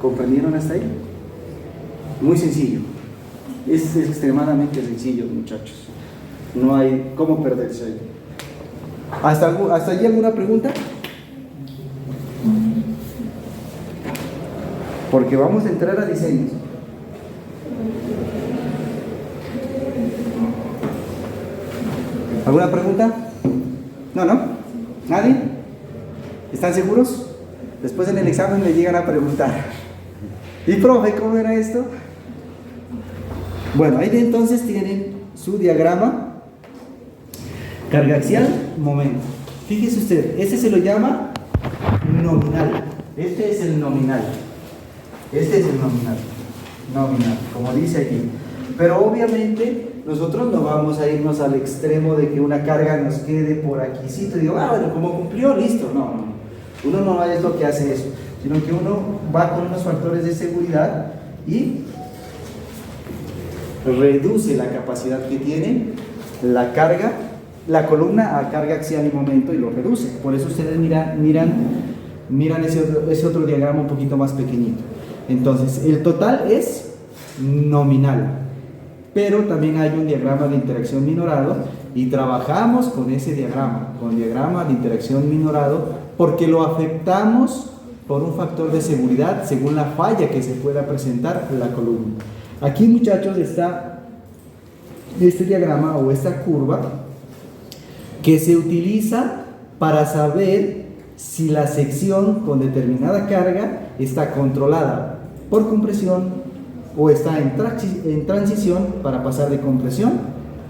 ¿Comprendieron hasta ahí? Muy sencillo. Es extremadamente sencillo, muchachos. No hay cómo perderse ahí. ¿Hasta allí alguna pregunta? Porque vamos a entrar a diseños. ¿Alguna pregunta? ¿No? ¿Nadie? ¿Están seguros? Después en el examen me llegan a preguntar. ¿Y profe, cómo era esto? Bueno, ahí entonces tienen su diagrama, carga axial, momento. Fíjese usted, este se lo llama nominal. Este es el nominal. Nominal, como dice aquí. Pero obviamente nosotros no vamos a irnos al extremo de que una carga nos quede por aquí y digo, bueno, como cumplió, listo. No. Uno no es lo que hace eso, sino que uno va con unos factores de seguridad y reduce la capacidad que tiene la columna a carga axial y momento y lo reduce. Por eso ustedes miran ese otro diagrama un poquito más pequeñito. Entonces, el total es nominal, pero también hay un diagrama de interacción minorado y trabajamos con ese diagrama, con diagrama de interacción minorado, porque lo afectamos por un factor de seguridad según la falla que se pueda presentar en la columna. Aquí, muchachos, está este diagrama o esta curva que se utiliza para saber si la sección con determinada carga está controlada por compresión o está en transición para pasar de compresión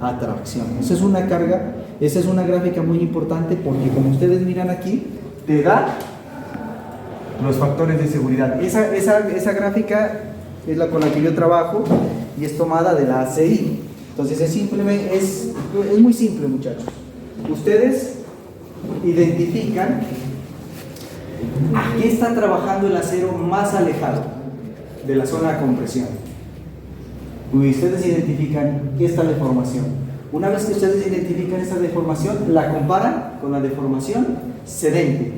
a tracción. Esa es una carga, esa es una gráfica muy importante porque, como ustedes miran aquí, te da los factores de seguridad. Esa gráfica es la con la que yo trabajo y es tomada de la ACI. Entonces es muy simple, muchachos. Ustedes identifican a qué está trabajando el acero más alejado de la zona de compresión. Y ustedes identifican esta deformación. Una vez que ustedes identifican esta deformación, la comparan con la deformación cedente.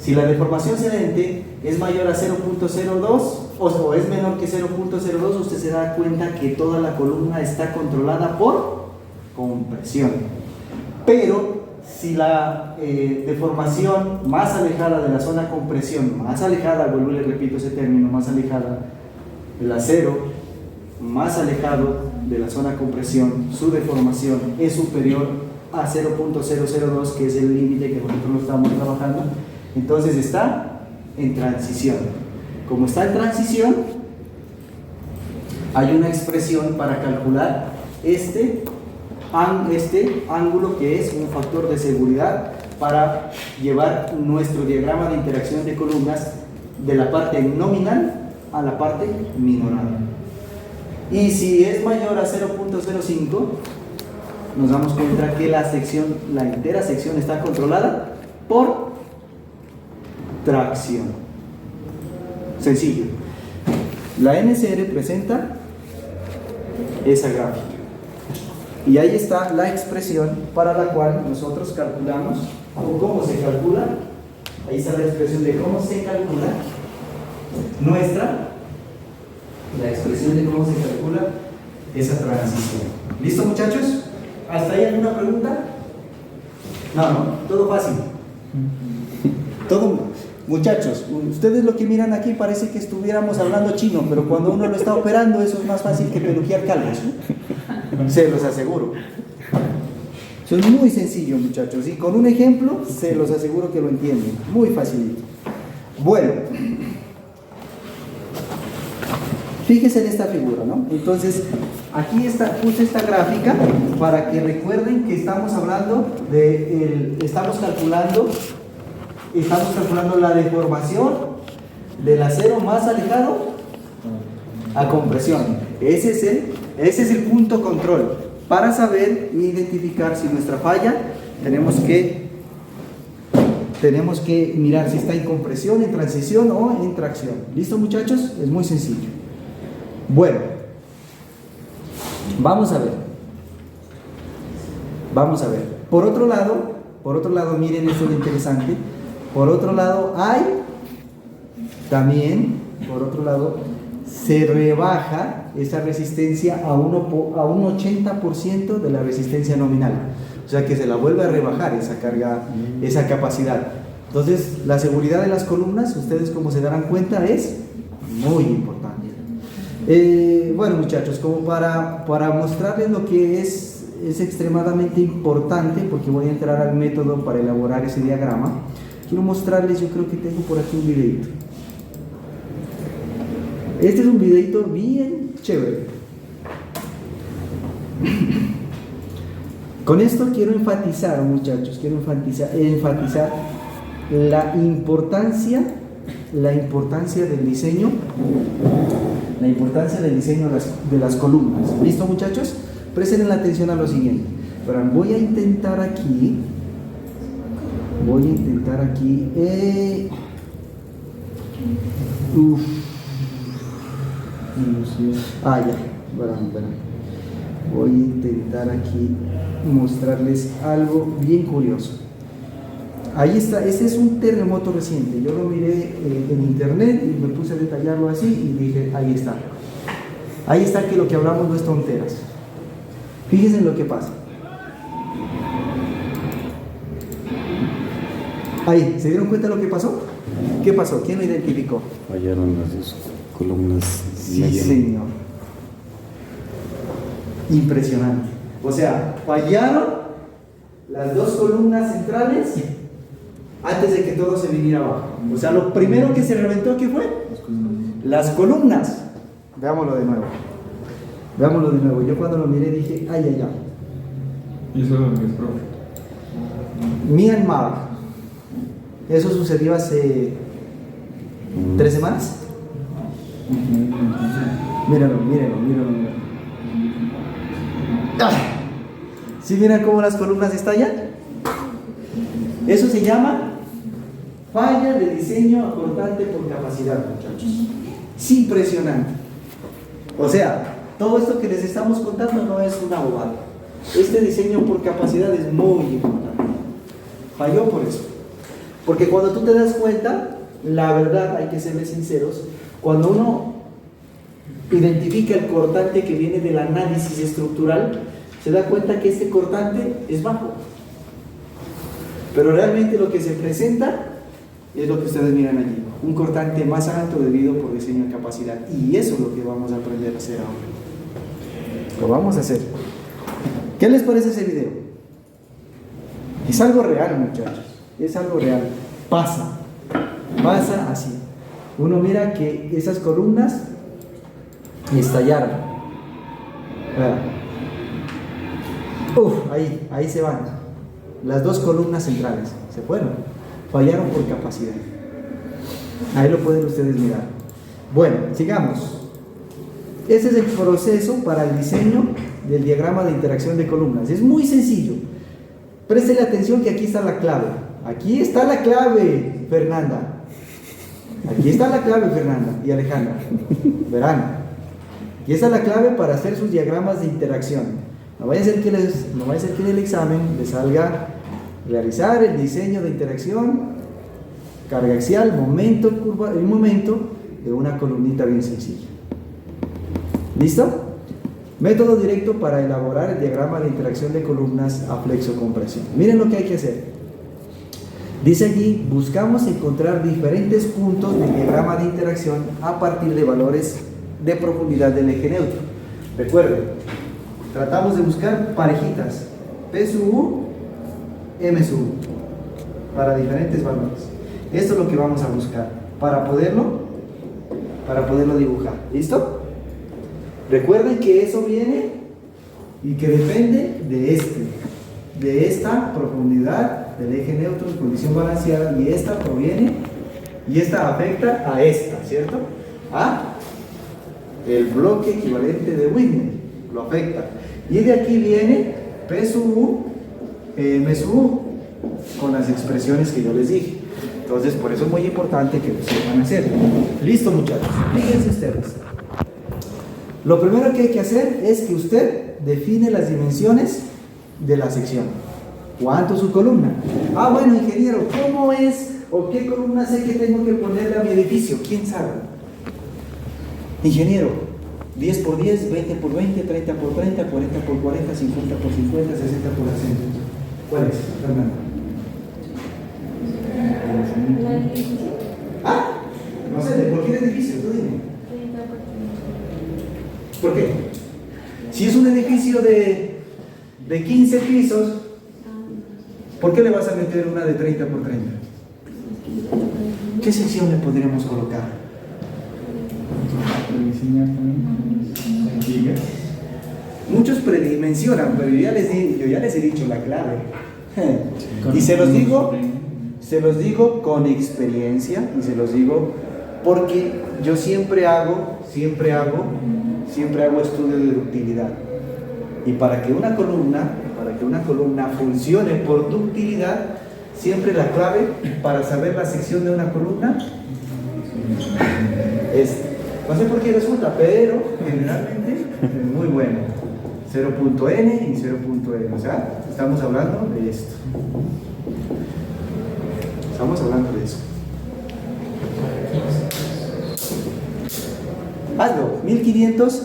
Si la deformación cedente es mayor a 0.02 o es menor que 0.02, usted se da cuenta que toda la columna está controlada por compresión. Pero si la deformación más alejada de la zona de compresión, más alejada, vuelvo y le repito ese término, más alejada, el acero más alejado de la zona de compresión, su deformación es superior a 0.002, que es el límite que nosotros estamos trabajando, entonces está en transición. Como está en transición, hay una expresión para calcular este ángulo, que es un factor de seguridad para llevar nuestro diagrama de interacción de columnas de la parte nominal a la parte minorada. Y si es mayor a 0.05, nos damos cuenta que la entera sección está controlada por tracción. Sencillo. La NCR presenta esa gráfica. Y ahí está la expresión para la cual nosotros calculamos, o cómo se calcula. Ahí está la expresión de cómo se calcula la expresión de cómo se calcula esa transición. ¿Listo, muchachos? ¿Hasta ahí alguna pregunta? No, todo fácil. Todo, muchachos, ustedes lo que miran aquí parece que estuviéramos hablando chino, pero cuando uno lo está operando, eso es más fácil que peluquear calvos. Se los aseguro. Eso es muy sencillo, muchachos, y con un ejemplo se los aseguro que lo entienden. Muy facilito. Bueno, fíjense en esta figura, ¿no? Entonces, aquí puse esta gráfica para que recuerden que estamos hablando estamos calculando la deformación del acero más alejado a compresión. Ese es el punto control. Para saber e identificar si nuestra falla, tenemos que mirar si está en compresión, en transición o en tracción. ¿Listo, muchachos? Es muy sencillo. Bueno, vamos a ver. Por otro lado, miren esto de interesante. Por otro lado, se rebaja esa resistencia a un 80% de la resistencia nominal. O sea que se la vuelve a rebajar esa carga, esa capacidad. Entonces, la seguridad de las columnas, ustedes como se darán cuenta, es muy importante. Bueno, muchachos, como para mostrarles lo que es extremadamente importante, porque voy a entrar al método para elaborar ese diagrama, quiero mostrarles, yo creo que tengo por aquí un videito. Este es un videito bien chévere. Con esto quiero enfatizar, muchachos, enfatizar la importancia del diseño, de las columnas. ¿Listo, muchachos? Presten la atención a lo siguiente. Pero voy a intentar aquí. Ya, verán. Voy a intentar aquí mostrarles algo bien curioso. Ahí está, este es un terremoto reciente. Yo lo miré en internet y me puse a detallarlo así y dije, ahí está. Ahí está, que lo que hablamos no es tonteras. Fíjense en lo que pasa. Ahí, ¿se dieron cuenta de lo que pasó? ¿Qué pasó? ¿Quién lo identificó? Fallaron las dos columnas. Sí, señor. Impresionante. O sea, fallaron las dos columnas centrales antes de que todo se viniera abajo. O sea, lo primero que se reventó, ¿qué fue? Las columnas. Veámoslo de nuevo. Veámoslo de nuevo. Yo cuando lo miré dije, ay, ay, ay. ¿Y eso dónde es, profe? Myanmar. Eso sucedió hace 3 semanas. Míralo. ¿Sí miran cómo las columnas estallan? Eso se llama falla de diseño acortante por capacidad, muchachos. Es impresionante. O sea, todo esto que les estamos contando no es una bobada. Este diseño por capacidad es muy importante. Falló por eso. Porque cuando tú te das cuenta, la verdad, hay que serles sinceros, cuando uno identifica el cortante que viene del análisis estructural, se da cuenta que este cortante es bajo. Pero realmente lo que se presenta es lo que ustedes miran allí, un cortante más alto debido por diseño de capacidad. Y eso es lo que vamos a aprender a hacer ahora. Lo vamos a hacer. ¿Qué les parece ese video? Es algo real, muchachos. Es algo real. Pasa así. Uno mira que esas columnas estallaron. Ahí se van. Las dos columnas centrales se fueron. Fallaron por capacidad. Ahí lo pueden ustedes mirar. Bueno, sigamos. Ese es el proceso para el diseño del diagrama de interacción de columnas. Es muy sencillo. Préstele atención que aquí está la clave. Aquí está la clave, Fernanda. Aquí está la clave, Fernanda y Alejandra. Verán. Y esa es la clave para hacer sus diagramas de interacción. No vaya a ser que en el examen les salga realizar el diseño de interacción, carga axial, momento, curva, el momento de una columnita bien sencilla. ¿Listo? Método directo para elaborar el diagrama de interacción de columnas a flexocompresión. Miren lo que hay que hacer. Dice allí, buscamos encontrar diferentes puntos del diagrama de interacción a partir de valores de profundidad del eje neutro. Recuerden, tratamos de buscar parejitas, P sub U, M sub U, para diferentes valores. Esto es lo que vamos a buscar para poderlo dibujar. ¿Listo? Recuerden que eso viene y que depende de esta profundidad del eje neutro en condición balanceada, y esta proviene y esta afecta a esta, ¿cierto? A el bloque equivalente de Whitney, lo afecta. Y de aquí viene P sub U, M sub U, con las expresiones que yo les dije. Entonces, por eso es muy importante que lo sepan hacer. Listo, muchachos, fíjense ustedes. Lo primero que hay que hacer es que usted define las dimensiones de la sección. ¿Cuánto es su columna? Ah, bueno, ingeniero, ¿cómo es o qué columna sé que tengo que ponerle a mi edificio? ¿Quién sabe? Ingeniero, 10 por 10, 20 por 20, 30 por 30, 40 por 40, 50 por 50, 60 por 60. ¿Cuál es, Fernando? Ah, no sé, ¿de cualquier edificio? Tú dime. ¿Por qué? Si es un edificio de 15 pisos, ¿por qué le vas a meter una de 30 por 30? ¿Qué sección le podríamos colocar? Muchos predimensionan, pero yo ya les he dicho la clave. Y se los digo con experiencia, y se los digo porque yo siempre hago estudio de ductilidad. Y para que una columna funcione por ductilidad, siempre la clave para saber la sección de una columna es, no sé por qué resulta, pero generalmente es muy bueno. 0.n y 0.n, o sea, estamos hablando de esto. Estamos hablando de eso. Hazlo, 1500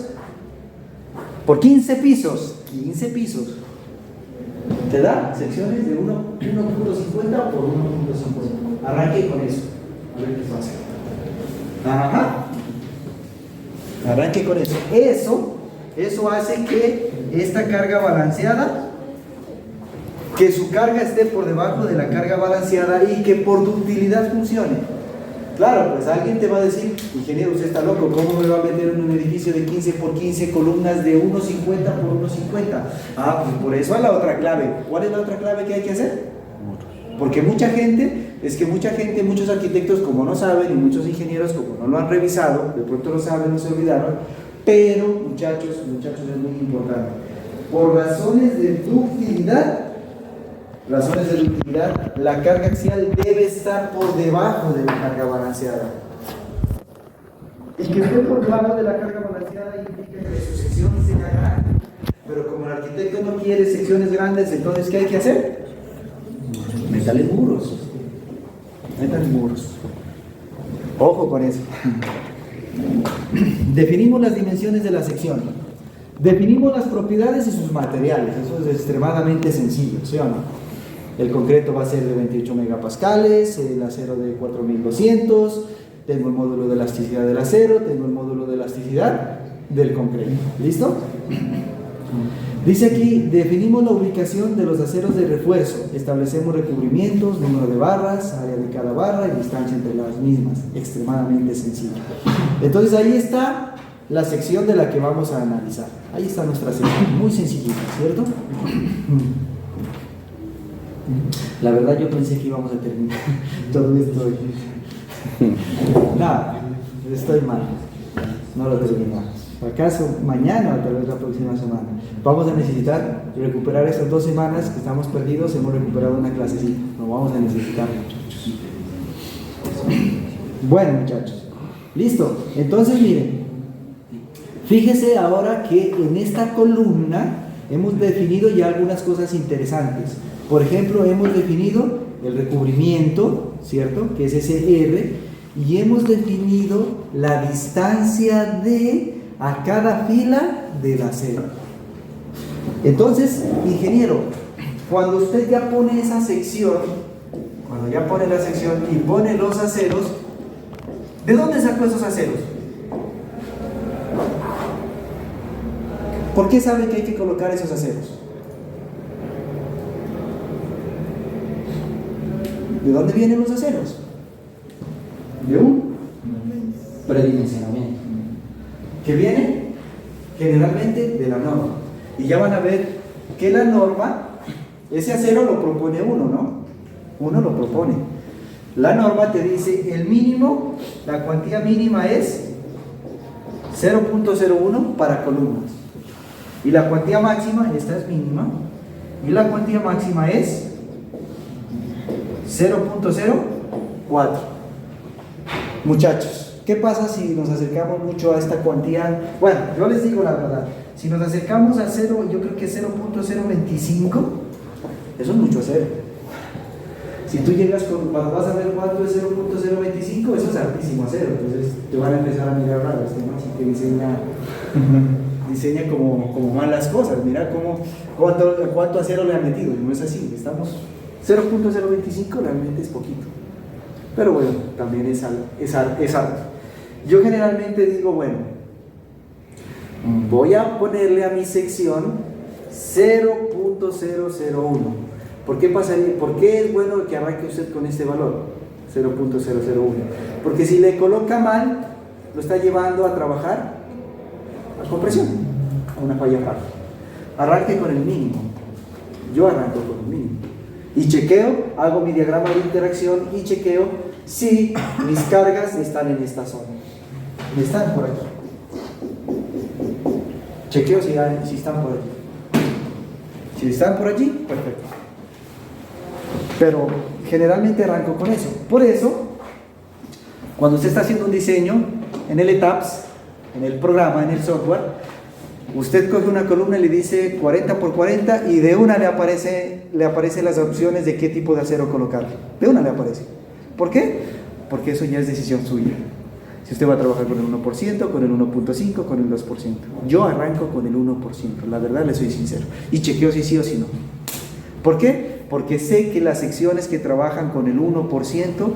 por 15 pisos. 15 pisos. Te da secciones de 1.50 por 1.50. Arranque con eso. A ver qué pasa. Ajá. Arranque con eso. Eso hace que esta carga balanceada, que su carga esté por debajo de la carga balanceada y que por ductilidad funcione. Claro, pues alguien te va a decir, ingeniero, usted está loco, ¿cómo me va a meter en un edificio de 15 por 15 columnas de 1,50 por 1,50? Ah, pues por eso es la otra clave. ¿Cuál es la otra clave que hay que hacer? Porque muchos arquitectos como no saben y muchos ingenieros como no lo han revisado, de pronto lo saben, no se olvidaron, pero muchachos, es muy importante. Por razones de ductilidad, la carga axial debe estar por debajo de la carga balanceada. Y que esté por debajo de la carga balanceada implica que su sección sea grande. Pero como el arquitecto no quiere secciones grandes, entonces ¿qué hay que hacer? Métale muros. Ojo con eso. Definimos las dimensiones de la sección. Definimos las propiedades y sus materiales. Eso es extremadamente sencillo, ¿sí o no? El concreto va a ser de 28 megapascales, el acero de 4200, tengo el módulo de elasticidad del acero, tengo el módulo de elasticidad del concreto. ¿Listo? Dice aquí, definimos la ubicación de los aceros de refuerzo, establecemos recubrimientos, número de barras, área de cada barra y distancia entre las mismas. Extremadamente sencillo. Entonces ahí está la sección de la que vamos a analizar. Ahí está nuestra sección, muy sencillita, ¿cierto? La verdad yo pensé que íbamos a terminar todo esto hoy. Nada, estoy mal. No lo terminamos. ¿Acaso mañana o tal vez la próxima semana? Vamos a necesitar recuperar estas 2 semanas que estamos perdidos. Hemos recuperado una clasecita. Lo vamos a necesitar, muchachos. Bueno, muchachos. Listo. Entonces, miren. Fíjese ahora que en esta columna hemos definido ya algunas cosas interesantes. Por ejemplo, hemos definido el recubrimiento, ¿cierto? Que es ese R, y hemos definido la distancia de a cada fila del acero. Entonces, ingeniero, cuando usted ya pone esa sección, y pone los aceros, ¿de dónde sacó esos aceros? ¿Por qué sabe que hay que colocar esos aceros? ¿De dónde vienen los aceros? De un predimensionamiento. ¿Qué viene? Generalmente de la norma. Y ya van a ver que la norma, ese acero lo propone uno, ¿no? Uno lo propone. La norma te dice el mínimo, la cuantía mínima es 0.01 para columnas. Y la cuantía máxima, esta es mínima, y la cuantía máxima es 0.04. Muchachos, ¿qué pasa si nos acercamos mucho a esta cuantía? Bueno, yo les digo la verdad, si nos acercamos a 0, yo creo que 0.025, eso es mucho acero. Si tú llegas cuando vas a ver cuánto es 0.025, eso es altísimo acero. Entonces te van a empezar a mirar raro, este macho que diseña como mal las cosas. Mira cuánto acero le han metido. No es así, estamos 0.025, realmente es poquito, pero bueno, también es alto. Yo generalmente digo, bueno, voy a ponerle a mi sección 0.001. ¿Por qué es bueno que arranque usted con este valor? 0.001. Porque si le coloca mal, lo está llevando a trabajar a compresión, a una falla parda. Arranque con el mínimo. Yo arranco con el mínimo. Y chequeo, hago mi diagrama de interacción y chequeo si mis cargas están en esta zona. Están por aquí. Chequeo si están por aquí. Si están por allí, perfecto. Pero generalmente arranco con eso. Por eso, cuando usted está haciendo un diseño en el ETAPS, en el programa, en el software, usted coge una columna y le dice 40 por 40 y de una le aparecen las opciones de qué tipo de acero colocar. De una le aparece. ¿Por qué? Porque eso ya es decisión suya. Si usted va a trabajar con el 1%, con el 1.5, con el 2%. Yo arranco con el 1%, la verdad le soy sincero. Y chequeo si sí o si no. ¿Por qué? Porque sé que las secciones que trabajan con el 1%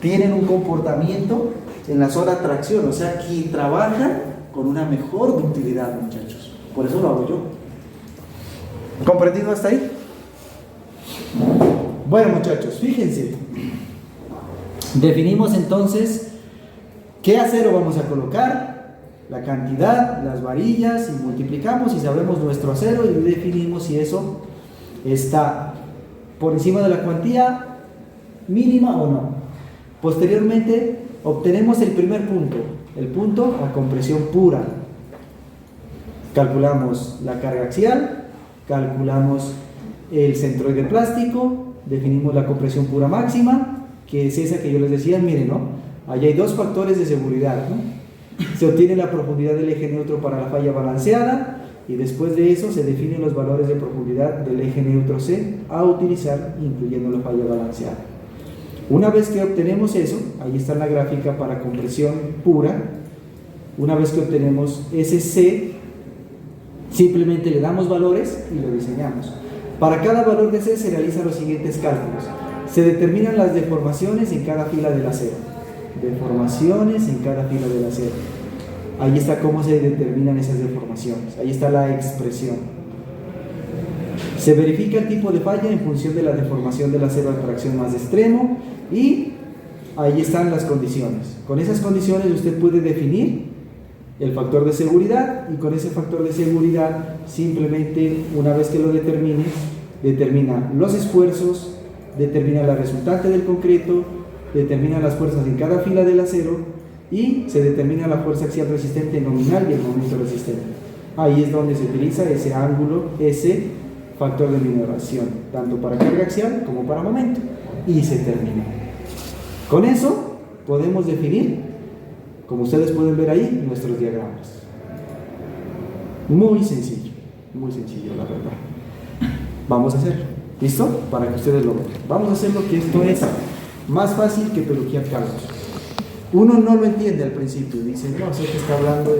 tienen un comportamiento en la zona tracción, o sea, que trabajan con una mejor ductilidad, muchachos. Por eso lo hago yo. ¿Comprendido hasta ahí? Bueno, muchachos, fíjense. Definimos entonces qué acero vamos a colocar, la cantidad, las varillas, y multiplicamos y sabemos nuestro acero y definimos si eso está por encima de la cuantía mínima o no. Posteriormente obtenemos el primer punto, el punto a compresión pura. Calculamos la carga axial, calculamos el centroide plástico, definimos la compresión pura máxima, que es esa que yo les decía. Miren, ¿no? Allí hay dos factores de seguridad, ¿no? Se obtiene la profundidad del eje neutro para la falla balanceada, y después de eso se definen los valores de profundidad del eje neutro C a utilizar, incluyendo la falla balanceada. Una vez que obtenemos eso, ahí está la gráfica para compresión pura. Una vez que obtenemos ese C, simplemente le damos valores y lo diseñamos. Para cada valor de C se realizan los siguientes cálculos. Se determinan las deformaciones en cada fila del acero. Deformaciones en cada fila del acero. Ahí está cómo se determinan esas deformaciones. Ahí está la expresión. Se verifica el tipo de falla en función de la deformación del acero de tracción más extremo, y ahí están las condiciones. Con esas condiciones usted puede definir el factor de seguridad, y con ese factor de seguridad simplemente, una vez que lo determine, determina los esfuerzos, determina la resultante del concreto, determina las fuerzas en cada fila del acero, y se determina la fuerza axial resistente nominal y el momento resistente. Ahí es donde se utiliza ese ángulo, ese factor de minoración, tanto para carga axial como para momento, y se termina. Con eso podemos definir, como ustedes pueden ver ahí, nuestros diagramas. Muy sencillo, la verdad. Vamos a hacerlo, ¿listo? Para que ustedes lo vean. Vamos a hacerlo, que esto es más fácil que peluquear calvos. Uno no lo entiende al principio, dice, no, sé que está hablando,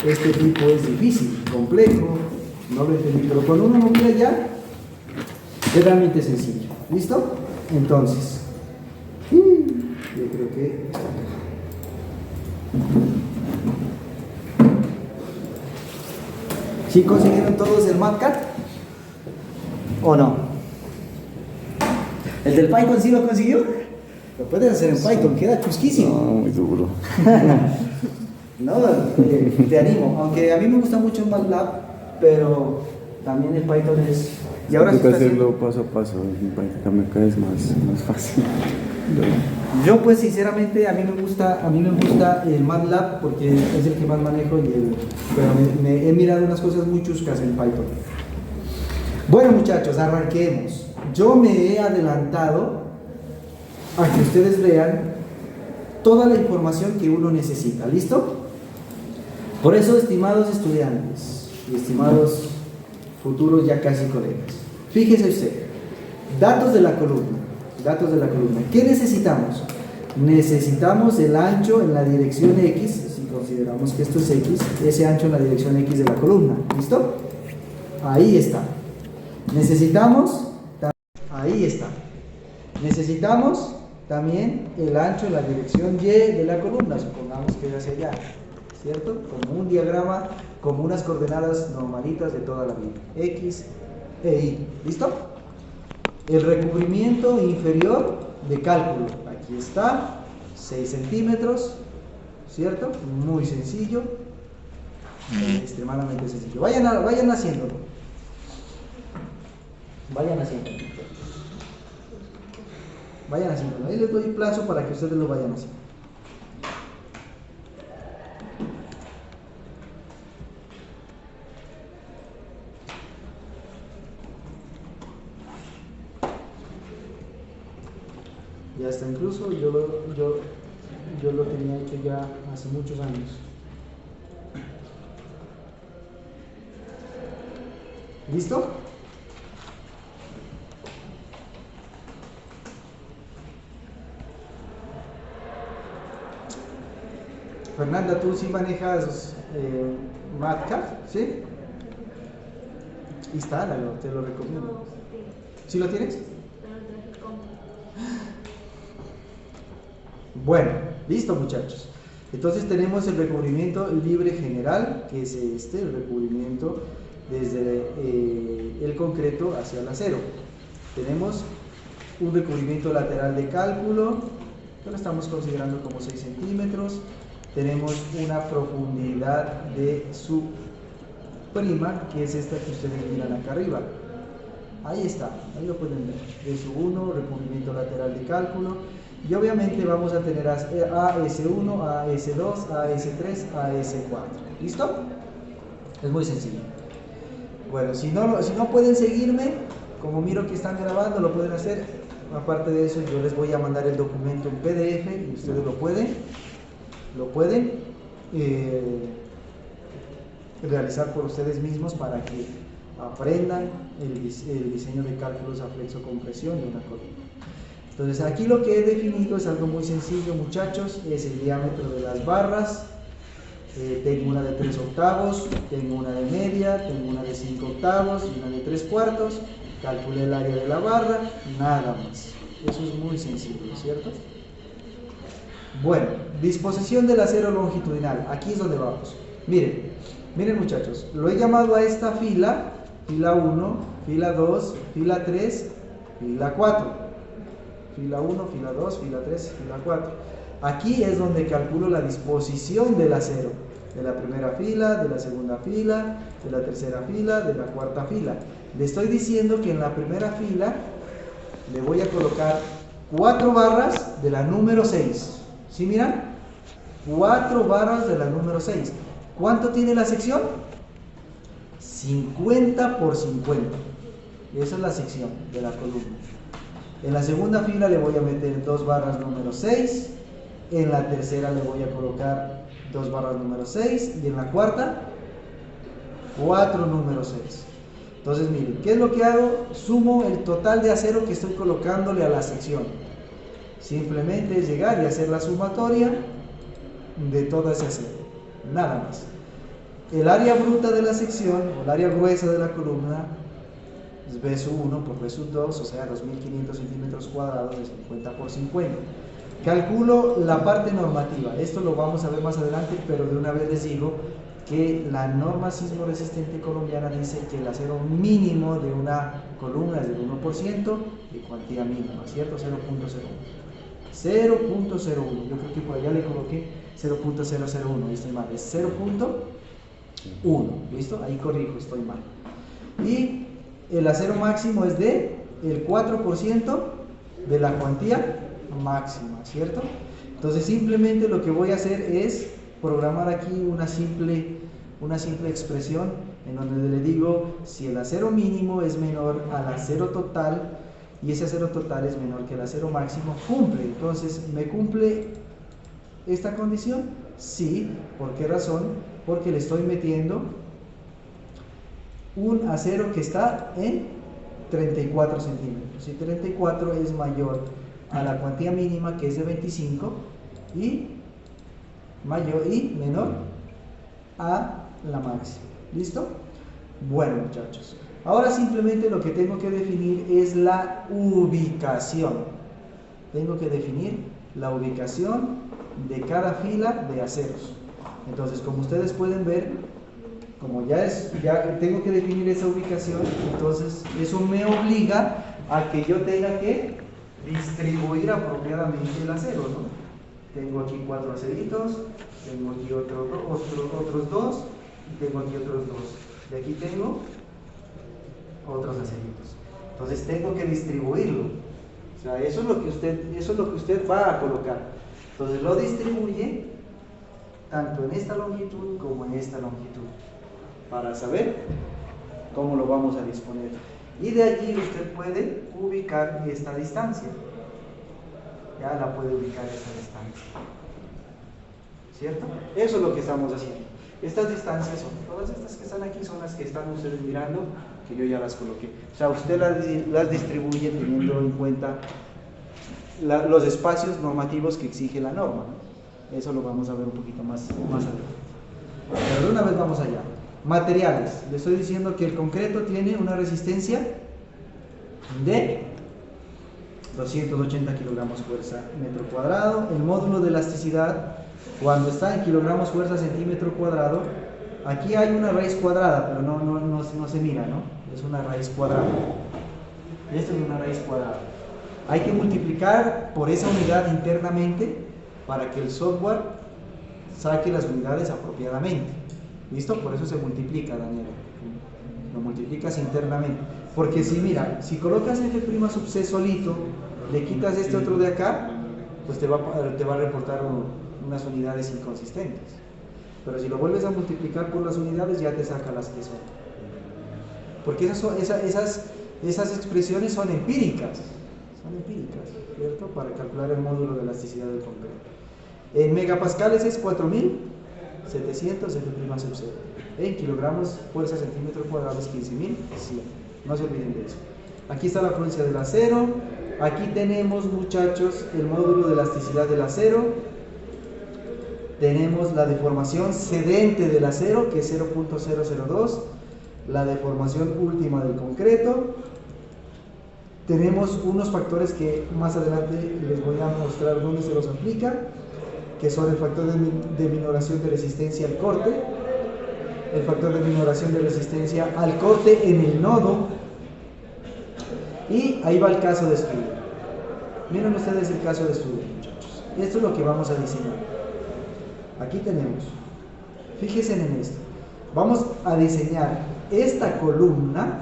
este tipo es difícil, complejo, no lo entendí, pero cuando uno lo mira ya, es realmente sencillo. ¿Listo? Entonces, yo creo que está acá. ¿Sí consiguieron todos el MatCat? ¿O no? ¿El del Python sí lo consiguió? Lo puedes hacer en Python, queda chusquísimo. No, muy duro. No, te animo, aunque a mí me gusta mucho MATLAB, pero también el Python es... Y ahora Tengo sí que hacerlo paso a paso, en Python me cae más fácil. Yo pues sinceramente a mí me gusta el MATLAB porque es el que más manejo, pero me he mirado unas cosas muy chuscas en Python. Bueno, muchachos, arranquemos. Yo me he adelantado a que ustedes vean toda la información que uno necesita. ¿Listo? Por eso, estimados estudiantes y estimados futuros ya casi colegas, fíjese usted, datos de la columna. ¿Qué necesitamos? Necesitamos el ancho en la dirección X, si consideramos que esto es X, ese ancho en la dirección X de la columna. ¿Listo? Ahí está. Necesitamos también el ancho en la dirección Y de la columna, supongamos que es hacia allá, ¿cierto? Como un diagrama, como unas coordenadas normalitas de toda la vida, X e Y. ¿Listo? El recubrimiento inferior de cálculo, aquí está, 6 centímetros, ¿cierto? Muy sencillo, extremadamente sencillo. Vayan haciéndolo. Ahí les doy plazo para que ustedes lo vayan haciendo. Ya está, incluso yo lo tenía hecho ya hace muchos años. ¿Listo? Fernanda, ¿tú sí manejas MatCat? ¿Sí? Instálalo, te lo recomiendo. ¿Sí lo tienes? Bueno, listo, muchachos. Entonces tenemos el recubrimiento libre general, que es el recubrimiento desde el concreto hacia el acero. Tenemos un recubrimiento lateral de cálculo, que lo estamos considerando como 6 centímetros. Tenemos una profundidad de su prima, que es esta que ustedes miran acá arriba. Ahí está, ahí lo pueden ver. De su 1, recubrimiento lateral de cálculo. Y obviamente vamos a tener AS1, AS2, AS3, AS4. ¿Listo? Es muy sencillo. Bueno, si no pueden seguirme, como miro que están grabando, lo pueden hacer. Aparte de eso, yo les voy a mandar el documento en PDF y ustedes lo pueden realizar por ustedes mismos para que aprendan el diseño de cálculos a flexo-compresión de una columna. Entonces aquí lo que he definido es algo muy sencillo, muchachos, es el diámetro de las barras. Tengo una de 3 octavos, tengo una de media, tengo una de 5 octavos y una de 3 cuartos. Calculé el área de la barra, nada más. Eso es muy sencillo, ¿cierto? Bueno, disposición del acero longitudinal. Aquí es donde vamos. Miren muchachos, lo he llamado a esta fila, fila 1, fila 2, fila 3, fila 4. Fila 1, fila 2, fila 3, fila 4. Aquí es donde calculo la disposición del acero. De la primera fila, de la segunda fila, de la tercera fila, de la cuarta fila. Le estoy diciendo que en la primera fila le voy a colocar 4 barras de la número 6. ¿Sí miran? 4 barras de la número 6. ¿Cuánto tiene la sección? 50 por 50. Esa es la sección de la columna. En la segunda fila le voy a meter 2 barras número 6. En la tercera le voy a colocar 2 barras número 6. Y en la cuarta, 4 número 6. Entonces miren, ¿qué es lo que hago? Sumo el total de acero que estoy colocándole a la sección. Simplemente es llegar y hacer la sumatoria de todo ese acero. Nada más. El área bruta de la sección, o el área gruesa de la columna, es B sub 1 por B sub 2, o sea, 2500 centímetros cuadrados de 50 por 50. Calculo la parte normativa. Esto lo vamos a ver más adelante, pero de una vez les digo que la norma sismo resistente colombiana dice que el acero mínimo de una columna es del 1% de cuantía mínima, ¿cierto? 0.01. 0.01. Yo creo que por allá le coloqué 0.001, estoy mal, es 0.1, ¿listo? Ahí corrijo, estoy mal. Y el acero máximo es de el 4% de la cuantía máxima, ¿cierto? Entonces simplemente lo que voy a hacer es programar aquí una simple expresión en donde le digo si el acero mínimo es menor al acero total y ese acero total es menor que el acero máximo, cumple. Entonces, ¿me cumple esta condición? Sí. ¿Por qué razón? Porque le estoy metiendo un acero que está en 34 centímetros. Si 34 es mayor a la cuantía mínima, que es de 25, y menor a la máxima. ¿Listo? Bueno, muchachos, ahora simplemente lo que tengo que definir es la ubicación. Tengo que definir la ubicación de cada fila de aceros. Entonces, como ustedes pueden ver, como ya tengo que definir esa ubicación, entonces eso me obliga a que yo tenga que distribuir apropiadamente el acero, ¿no? Tengo aquí 4 aceritos, tengo aquí otros 2 y tengo aquí otros 2. Y aquí tengo otros aceritos. Entonces tengo que distribuirlo. O sea, eso es lo que usted va a colocar. Entonces lo distribuye tanto en esta longitud como en esta longitud, para saber cómo lo vamos a disponer. Y de allí usted puede ubicar esta distancia. Ya la puede ubicar esta distancia. ¿Cierto? Eso es lo que estamos haciendo. Estas distancias son, todas estas que están aquí son las que están ustedes mirando, que yo ya las coloqué. O sea, usted las distribuye teniendo en cuenta los espacios normativos que exige la norma, ¿no? Eso lo vamos a ver un poquito más adelante. Pero de una vez vamos allá. Materiales. Le estoy diciendo que el concreto tiene una resistencia de 280 kilogramos fuerza metro cuadrado. El módulo de elasticidad, cuando está en kilogramos fuerza centímetro cuadrado, Aquí hay una raíz cuadrada, pero no se mira, ¿no? Es una raíz cuadrada. Esta es una raíz cuadrada. Hay que multiplicar por esa unidad internamente para que el software saque las unidades apropiadamente. ¿Listo? Por eso se multiplica, Daniel. Lo multiplicas internamente. Porque si, mira, si colocas f' sub c solito, le quitas este otro de acá, pues te va a reportar unas unidades inconsistentes. Pero si lo vuelves a multiplicar por las unidades, ya te saca las que son. Porque esas expresiones son empíricas. Son empíricas, ¿cierto? Para calcular el módulo de elasticidad del concreto. En megapascales es 4700 f' sub c. En kilogramos, fuerza centímetro cuadrado es 15.100. No se olviden de eso. Aquí está la afluencia del acero. Aquí tenemos, muchachos, el módulo de elasticidad del acero. Tenemos la deformación cedente del acero, que es 0.002. La deformación última del concreto. Tenemos unos factores que más adelante les voy a mostrar dónde se los aplica, que son el factor de minoración de resistencia al corte, el factor de minoración de resistencia al corte en el nodo, y ahí va el caso de estudio. Miren ustedes el caso de estudio, muchachos. Esto es lo que vamos a diseñar. Aquí tenemos, fíjense en esto, vamos a diseñar esta columna,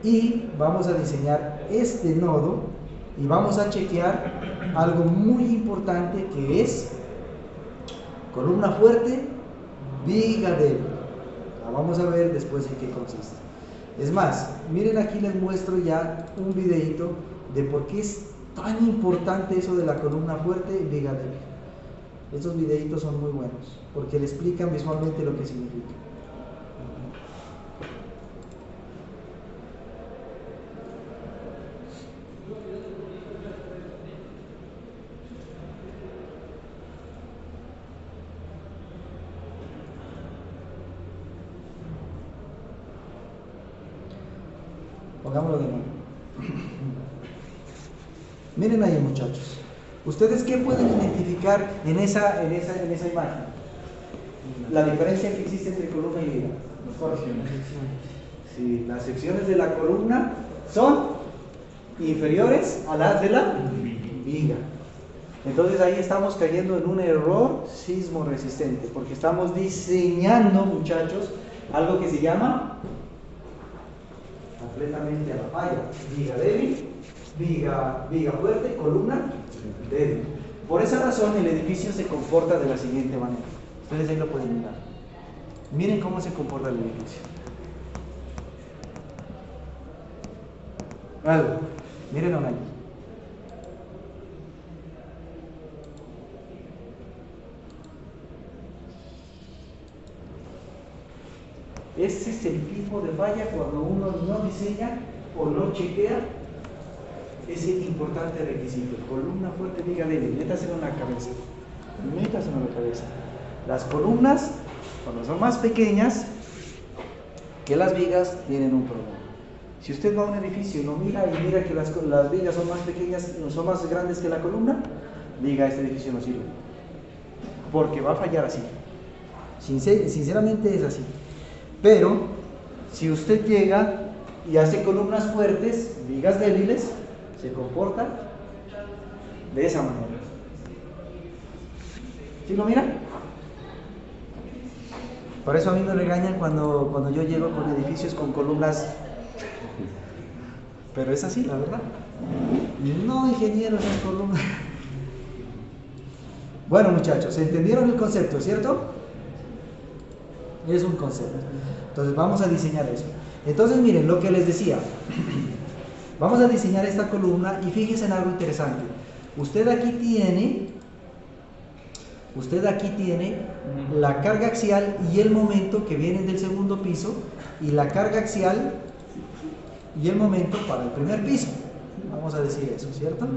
y vamos a diseñar este nodo, y vamos a chequear algo muy importante, que es columna fuerte, viga débil. La vamos a ver después en qué consiste. Es más, miren, aquí les muestro ya un videito de por qué es tan importante eso de la columna fuerte y viga débil. Estos videitos son muy buenos porque le explican visualmente lo que significa. Pongámoslo de nuevo. Miren ahí, muchachos. ¿Ustedes qué pueden identificar en esa imagen? La diferencia que existe entre columna y viga. Sí, las secciones de la columna son inferiores a las de la viga. Entonces ahí estamos cayendo en un error sismo resistente, porque estamos diseñando, muchachos, algo que se llama completamente a la falla: viga débil, viga fuerte, columna débil. Por esa razón el edificio se comporta de la siguiente manera. Ustedes ahí lo pueden mirar. Miren cómo se comporta el edificio. Mírenlo ahí. Ese es el tipo de falla cuando uno no diseña o no chequea ese importante requisito: columna fuerte, viga débil. Métaselo en la cabeza. Métaselo en la cabeza. Las columnas, cuando son más pequeñas que las vigas, tienen un problema. Si usted va a un edificio y lo mira y mira que las vigas son más pequeñas, son más grandes que la columna, diga: este edificio no sirve, porque va a fallar así. Sinceramente es así. Pero si usted llega y hace columnas fuertes, vigas débiles, se comporta de esa manera. ¿Sí lo mira? Por eso a mí me regañan cuando yo llego con edificios con columnas. Pero es así, la verdad. No, ingeniero, esas columnas. Bueno, muchachos, ¿entendieron el concepto, cierto? Es un concepto. Entonces vamos a diseñar eso. Entonces miren lo que les decía. Vamos a diseñar esta columna y fíjense en algo interesante. Usted aquí tiene la carga axial y el momento que vienen del segundo piso, y la carga axial y el momento para el primer piso. Vamos a decir eso, ¿cierto?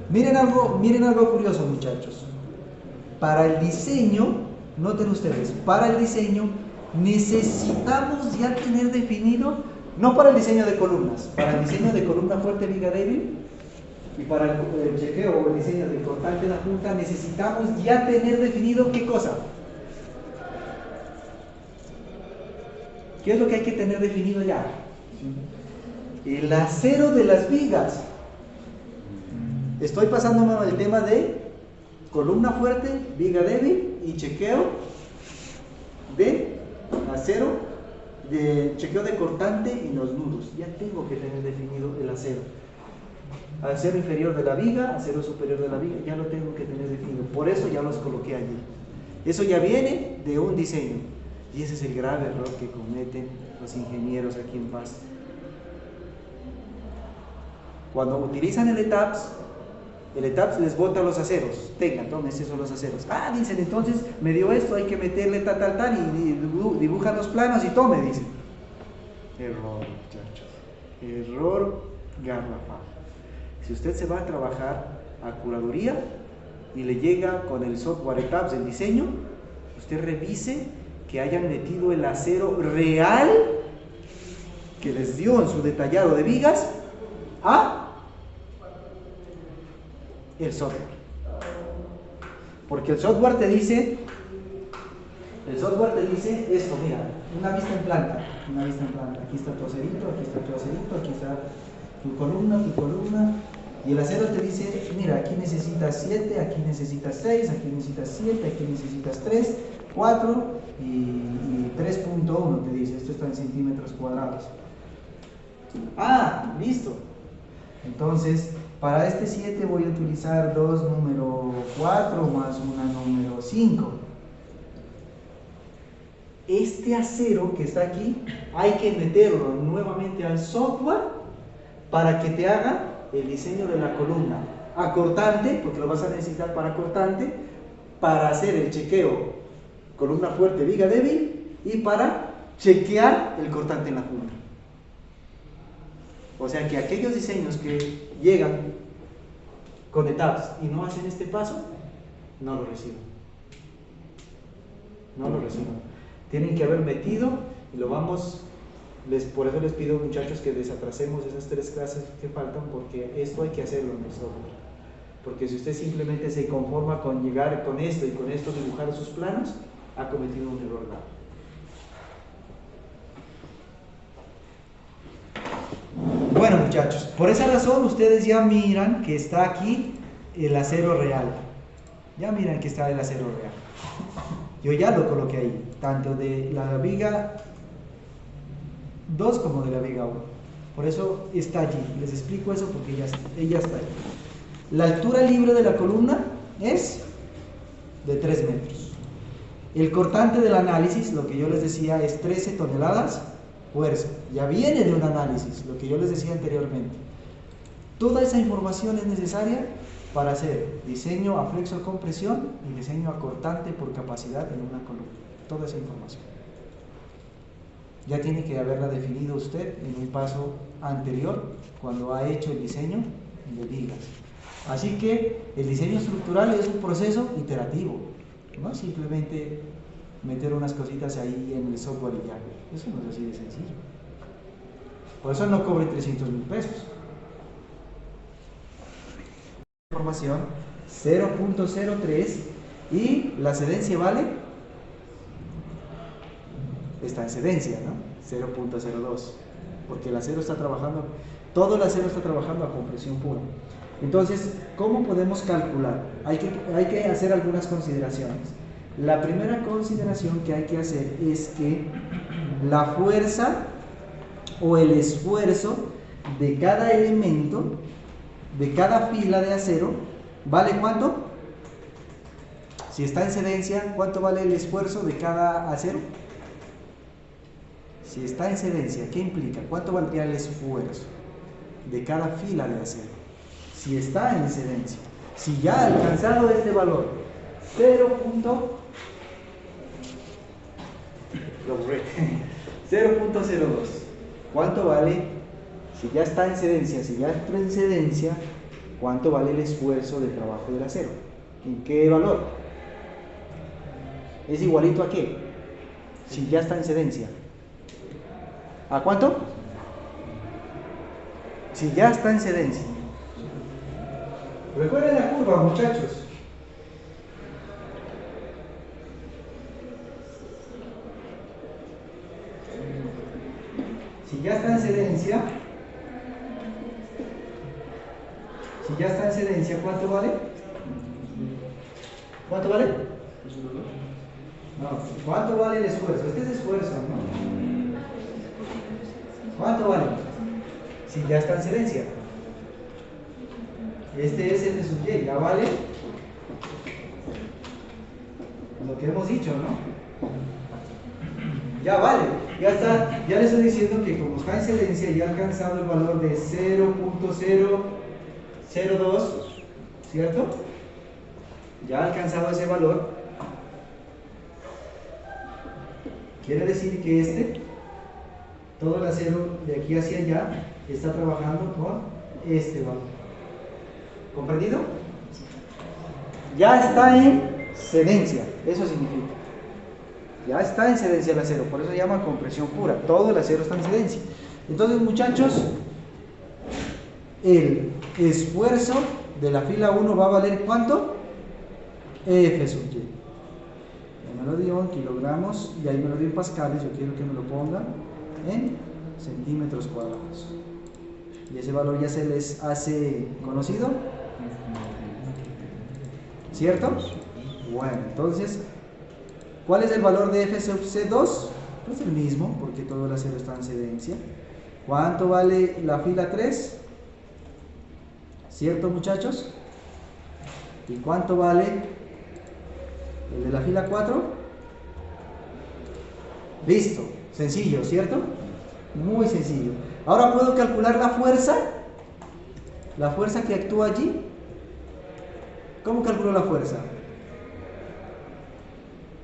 Miren algo curioso, muchachos. Para el diseño, noten ustedes, para el diseño necesitamos ya tener definido, no para el diseño de columnas, para el diseño de columna fuerte, viga débil Y para el chequeo o el diseño del cortante de la punta necesitamos ya tener definido qué cosa. ¿Qué es lo que hay que tener definido ya? El acero de las vigas. Estoy pasándome al tema de columna fuerte, viga débil y chequeo de acero, de chequeo de cortante y los nudos. Ya tengo que tener definido el acero. Acero inferior de la viga, acero superior de la viga, ya lo tengo que tener definido. Por eso ya los coloqué allí. Eso ya viene de un diseño. Y ese es el grave error que cometen los ingenieros aquí en Paz. Cuando utilizan el ETABS les bota los aceros. Tengan, tomen, estos son los aceros. Ah, dicen, entonces me dio esto, hay que meterle tal, y dibujan los planos y tome, dicen. Error, muchachos. Error garrafal. Si usted se va a trabajar a curaduría y le llega con el software ETABS, el diseño, usted revise que hayan metido el acero real que les dio en su detallado de vigas a el software. Porque el software te dice esto, mira, una vista en planta. Aquí está tu acerito, aquí está tu columna. Y el acero te dice, mira, aquí necesitas 7, aquí necesitas 6, aquí necesitas 7, aquí necesitas 3, 4 y 3.1 te dice, esto está en centímetros cuadrados. Ah, listo. Entonces, para este 7 voy a utilizar 2 número 4 más una número 5. Este acero que está aquí, hay que meterlo nuevamente al software para que te haga el diseño de la columna acortante, porque lo vas a necesitar para cortante, para hacer el chequeo columna fuerte, viga débil, y para chequear el cortante en la punta. O sea que aquellos diseños que llegan con ETABS y no hacen este paso, no lo reciben. Tienen que haber metido, y lo vamos, por eso les pido, muchachos, que desatrasemos esas 3 clases que faltan, porque esto hay que hacerlo en el software. Porque si usted simplemente se conforma con llegar con esto y con esto dibujar sus planos, ha cometido un error grave. Bueno, muchachos, por esa razón ustedes ya miran que está aquí el acero real. Ya miran que está el acero real. Yo ya lo coloqué ahí, tanto de la viga 2 como de la viga 1. Por eso está allí. Les explico eso porque ella está ahí. La altura libre de la columna es de 3 metros. El cortante del análisis, lo que yo les decía, es 13 toneladas fuerza. Ya viene de un análisis, lo que yo les decía anteriormente. Toda esa información es necesaria para hacer diseño a flexo con presión y diseño a cortante por capacidad en una columna. Toda esa información ya tiene que haberla definido usted en un paso anterior cuando ha hecho el diseño de vigas. Así que el diseño estructural es un proceso iterativo, no simplemente meter unas cositas ahí en el software y ya. Eso no es así de sencillo. Por eso no cobre 300,000 pesos. Información 0.03 y la excedencia vale, está en excedencia, ¿no? 0.02, porque el acero está trabajando, todo el acero está trabajando a compresión pura. Entonces, ¿cómo podemos calcular? Hay que hacer algunas consideraciones. La primera consideración que hay que hacer es que la fuerza o el esfuerzo de cada elemento, de cada fila de acero, ¿vale cuánto? Si está en excedencia, ¿cuánto vale el esfuerzo de cada acero? Si está en excedencia, ¿qué implica? ¿Cuánto valdría el esfuerzo de cada fila de acero? Si está en excedencia, si ya ha alcanzado este valor, 0.02, ¿cuánto vale? Si ya está en excedencia, si ya entró en excedencia, ¿cuánto vale el esfuerzo de trabajo del acero? ¿En qué valor? ¿Es igualito a qué? Si ya está en excedencia. ¿A cuánto? Si ya está en excedencia. Recuerden la curva, muchachos. Si ya está en sedencia, ¿cuánto vale? ¿Cuánto vale? No, ¿cuánto vale el esfuerzo? Este es esfuerzo, ¿no? ¿Cuánto vale? Si ya está en sedencia. Este es F sub Y, ya vale lo que hemos dicho, ¿no? Ya vale, ya está, ya le estoy diciendo que como está en sedencia ya ha alcanzado el valor de 0.002, ¿cierto? Ya ha alcanzado ese valor. Quiere decir que todo el acero de aquí hacia allá está trabajando con este valor. ¿Comprendido? Ya está en sedencia, eso significa. Ya está en sedencia el acero, por eso se llama compresión pura. Todo el acero está en sedencia. Entonces, muchachos, el esfuerzo de la fila 1 va a valer ¿cuánto? F sub Y. Ya me lo dio en kilogramos y ahí me lo dio en pascales. Yo quiero que me lo pongan en centímetros cuadrados. Y ese valor ya se les hace conocido, ¿cierto? Bueno, entonces, ¿cuál es el valor de F sub C2? Pues el mismo, porque todo el acero está en sedencia. ¿Cuánto vale la fila 3? ¿Cierto, muchachos? ¿Y cuánto vale el de la fila 4? Listo, sencillo, ¿cierto? Muy sencillo. Ahora puedo calcular la fuerza que actúa allí. ¿Cómo calculo la fuerza?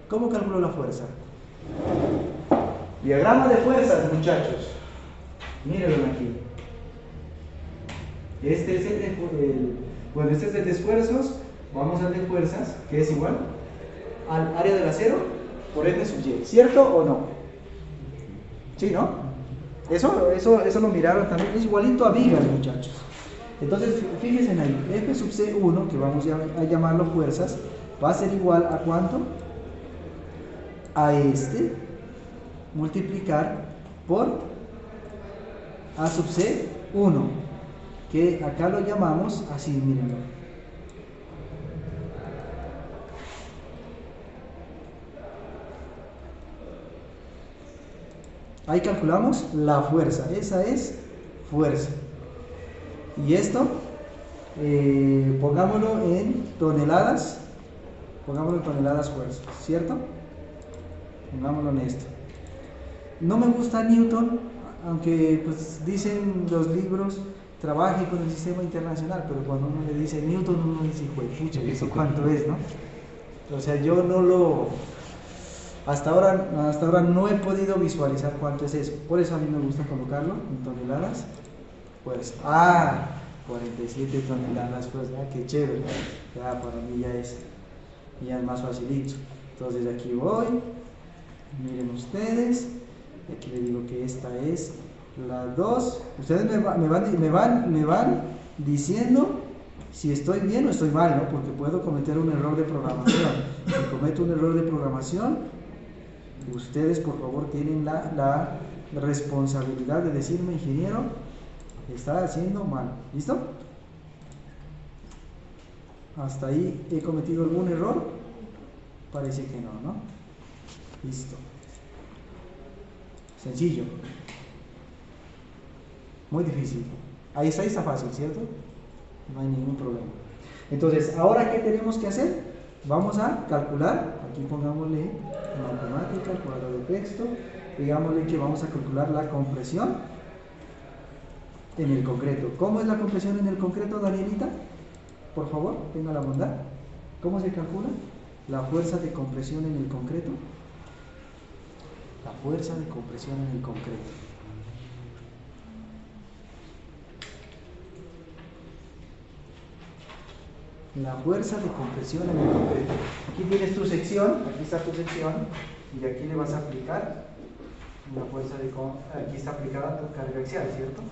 ¿Cómo calculo la fuerza? Diagrama de fuerzas, muchachos. Mírenlo aquí. Este es el de esfuerzos. Vamos al de fuerzas, que es igual al área del acero por F sub Y. ¿Cierto o no? ¿Sí, no? Eso lo miraron también. Es igualito a vigas, muchachos. Entonces, fíjense ahí. F sub C1, que vamos a llamarlo fuerzas, va a ser igual a ¿cuánto? A multiplicar por A sub C1, que acá lo llamamos así, mírenlo. Ahí calculamos la fuerza, esa es fuerza. Y esto, pongámoslo en toneladas fuerza, ¿cierto? Pongámoslo en esto. No me gusta Newton, aunque pues dicen los libros, trabaje con el sistema internacional, pero cuando uno le dice Newton, uno dice, pucha, ¿eso cuánto es, no? O sea, yo no lo... Hasta ahora no he podido visualizar cuánto es eso. Por eso a mí me gusta colocarlo en toneladas. Pues, 47 toneladas, pues, qué chévere. Ya, para mí ya es más facilito. Entonces aquí voy, miren ustedes, y aquí le digo que esta es la 2. Ustedes me van diciendo si estoy bien o estoy mal, ¿no? Porque puedo cometer un error de programación. Si cometo un error de programación, ustedes por favor tienen la responsabilidad de decirme, ingeniero, está haciendo mal. ¿Listo? ¿Hasta ahí he cometido algún error? Parece que no, ¿no? Listo. Sencillo. Muy difícil. Ahí está fácil, ¿cierto? No hay ningún problema. Entonces, ¿ahora qué tenemos que hacer? Vamos a calcular, aquí pongámosle matemática, cuadro de texto, digámosle que vamos a calcular la compresión en el concreto. ¿Cómo es la compresión en el concreto, Danielita? Por favor, tenga la bondad. ¿Cómo se calcula? La fuerza de compresión en el concreto. La fuerza de compresión en el concreto. La fuerza de compresión en el concreto. Aquí tienes tu sección, aquí está tu sección, y aquí le vas a aplicar la fuerza de compresión. Aquí está aplicada tu carga axial, ¿cierto?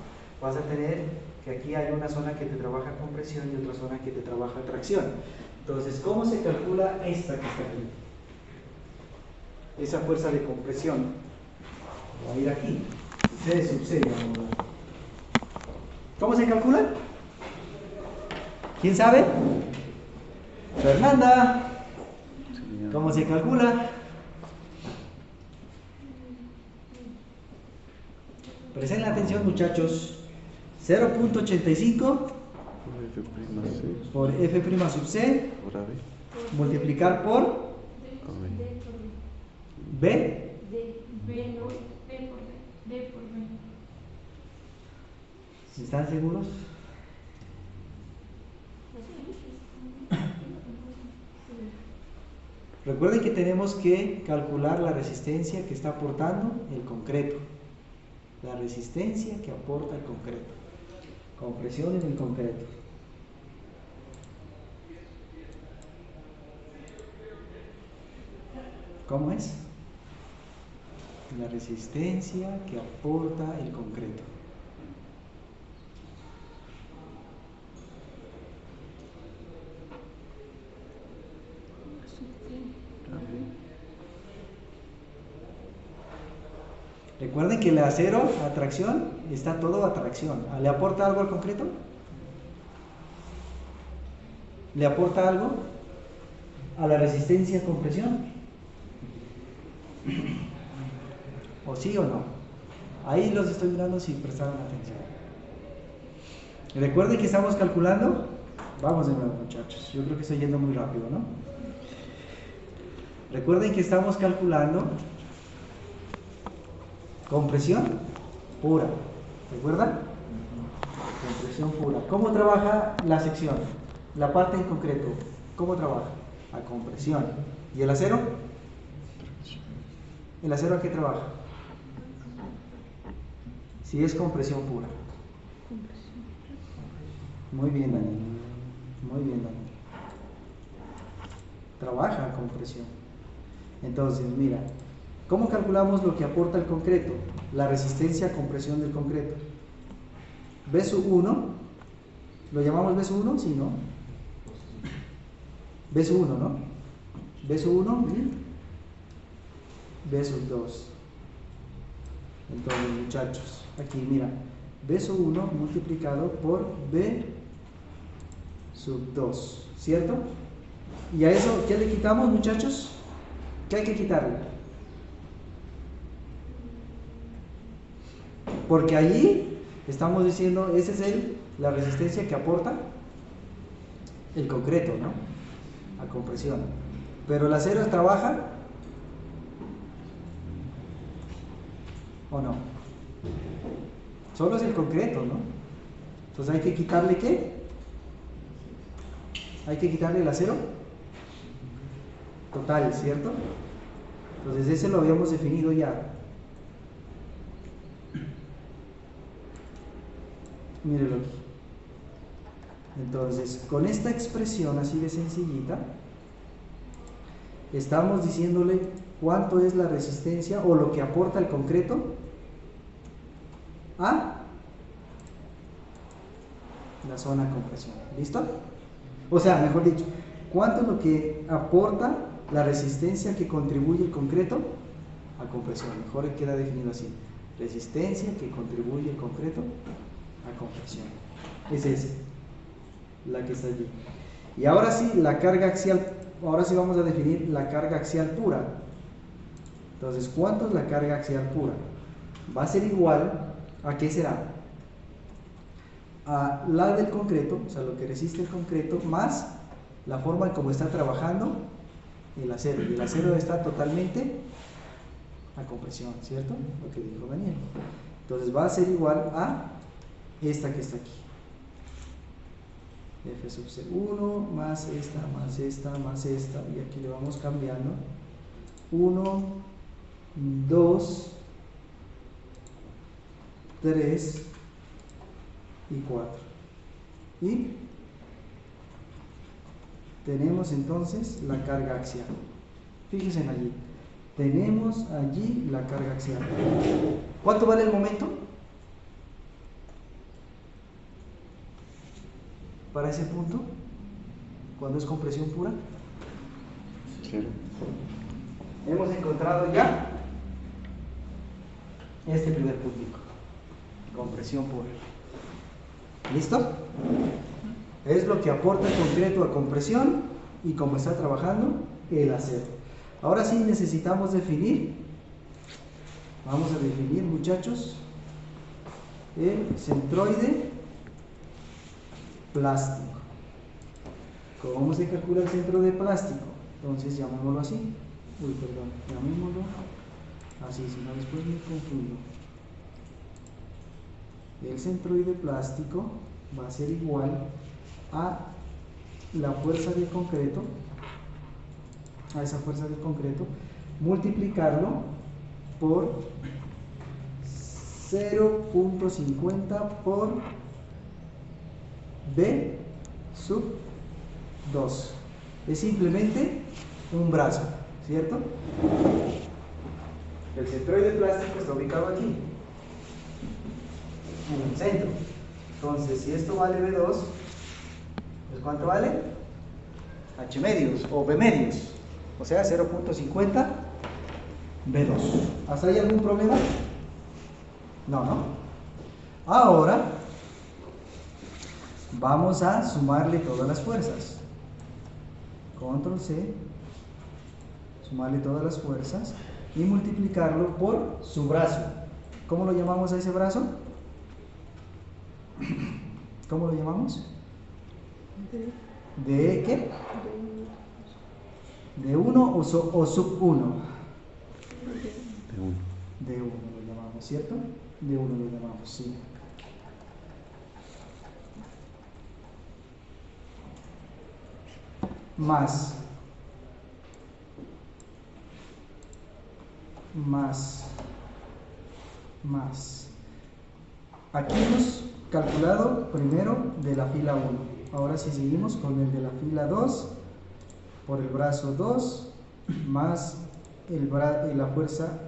vas a tener que aquí hay una zona que te trabaja compresión y otra zona que te trabaja tracción. Entonces, ¿cómo se calcula esta que está aquí? Esa fuerza de compresión va a ir aquí. C sub C, vamos a ver. ¿Cómo se calcula? ¿Quién sabe? Fernanda. ¿Cómo se calcula? Presten atención, muchachos. 0.85 por F' sub C multiplicar por B. ¿Están seguros? Recuerden que tenemos que calcular la resistencia que está aportando el concreto. La resistencia que aporta el concreto. Compresión en el concreto. ¿Cómo es? La resistencia que aporta el concreto. Recuerden que el acero a tracción está todo a tracción. ¿Le aporta algo al concreto? ¿Le aporta algo a la resistencia a compresión? ¿O sí o no? Ahí los estoy mirando si prestaron atención. Recuerden que estamos calculando. Vamos de nuevo, muchachos. Yo creo que estoy yendo muy rápido, ¿no? Recuerden que estamos calculando compresión pura. ¿Recuerdan? Compresión pura. ¿Cómo trabaja la sección? La parte en concreto. ¿Cómo trabaja? A compresión. ¿Y el acero? ¿El acero a qué trabaja? Si es compresión pura. Muy bien, Daniel. Muy bien, Daniel. Trabaja a compresión. Entonces, mira, ¿cómo calculamos lo que aporta el concreto? La resistencia a compresión del concreto. B sub 1, ¿lo llamamos B sub 1? Sí, ¿no? B sub 1, ¿no? B sub 1, B sub 2. Entonces, muchachos, aquí mira, B sub 1 multiplicado por B sub 2, ¿cierto? Y a eso, ¿qué le quitamos, muchachos? ¿Qué hay que quitarle? Porque allí estamos diciendo, esa es la resistencia que aporta el concreto, ¿no? A compresión. Pero el acero trabaja, ¿o no? Solo es el concreto, ¿no? Entonces hay que quitarle ¿qué? Hay que quitarle el acero total, ¿cierto? Entonces ese lo habíamos definido ya. Mírenlo aquí. Entonces, con esta expresión así de sencillita, estamos diciéndole cuánto es la resistencia o lo que aporta el concreto a la zona de compresión. ¿Listo? O sea, mejor dicho, ¿cuánto es lo que aporta la resistencia que contribuye el concreto a compresión? Mejor queda definido así. Resistencia que contribuye el concreto a compresión. Es esa, la que está allí. Y ahora sí, la carga axial. Ahora sí vamos a definir la carga axial pura. Entonces, ¿cuánto es la carga axial pura? Va a ser igual a ¿qué será? A la del concreto, o sea, lo que resiste el concreto, más la forma en cómo está trabajando el acero. Y el acero está totalmente a compresión, ¿cierto? Lo que dijo Daniel. Entonces va a ser igual a esta que está aquí. F sub C1 más esta, más esta, más esta. Y aquí le vamos cambiando. 1, 2, 3 y 4. Y tenemos entonces la carga axial. Fíjense allí. Tenemos allí la carga axial. ¿Cuánto vale el momento? para ese punto, cuando es compresión pura. 0. Hemos encontrado ya este primer puntico, compresión pura. ¿Listo? Es lo que aporta el concreto a compresión y cómo está trabajando el acero. Ahora sí necesitamos definir, vamos a definir, muchachos, el centroide plástico. ¿Cómo se calcula el centroide plástico? Entonces llamémoslo así. Llamémoslo así, si no después me confundo. El centroide plástico va a ser igual a la fuerza del concreto, a esa fuerza del concreto, multiplicarlo por 0.50 por B sub 2. Es simplemente un brazo, ¿cierto? El centroide plástico está ubicado aquí, en el centro. Entonces, si esto vale B2, pues ¿cuánto vale? H medios o B medios, o sea 0.50 B2. ¿Hasta ahí algún problema? No. Ahora vamos a sumarle todas las fuerzas. Control C, sumarle todas las fuerzas y multiplicarlo por su brazo. ¿Cómo lo llamamos a ese brazo? ¿Cómo lo llamamos? ¿De qué? ¿De 1 o sub 1? De 1. De 1 lo llamamos, ¿cierto? De 1 lo llamamos, sí. Más aquí hemos calculado primero de la fila 1. Ahora sí seguimos con el de la fila 2 por el brazo 2 más la fuerza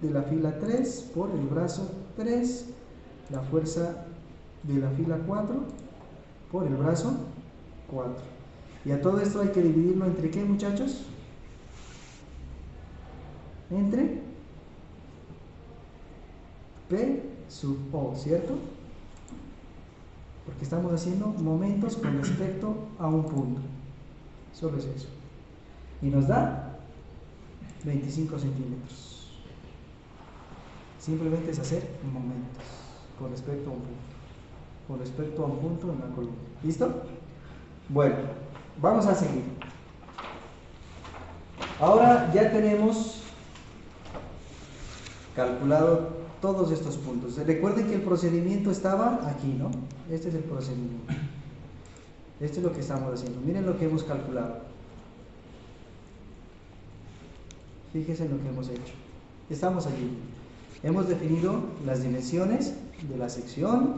de la fila 3 por el brazo 3, la fuerza de la fila 4 por el brazo 4. Y a todo esto hay que dividirlo entre ¿qué, muchachos? Entre P sub O, ¿cierto? Porque estamos haciendo momentos con respecto a un punto. Solo es eso. Y nos da 25 centímetros. Simplemente es hacer momentos con respecto a un punto. Con respecto a un punto en la columna. ¿Listo? Bueno, vamos a seguir. Ahora ya tenemos calculado todos estos puntos. Recuerden que el procedimiento estaba aquí, ¿no? Este es el procedimiento. Esto es lo que estamos haciendo. Miren lo que hemos calculado. Fíjense en lo que hemos hecho. Estamos allí. Hemos definido las dimensiones de la sección,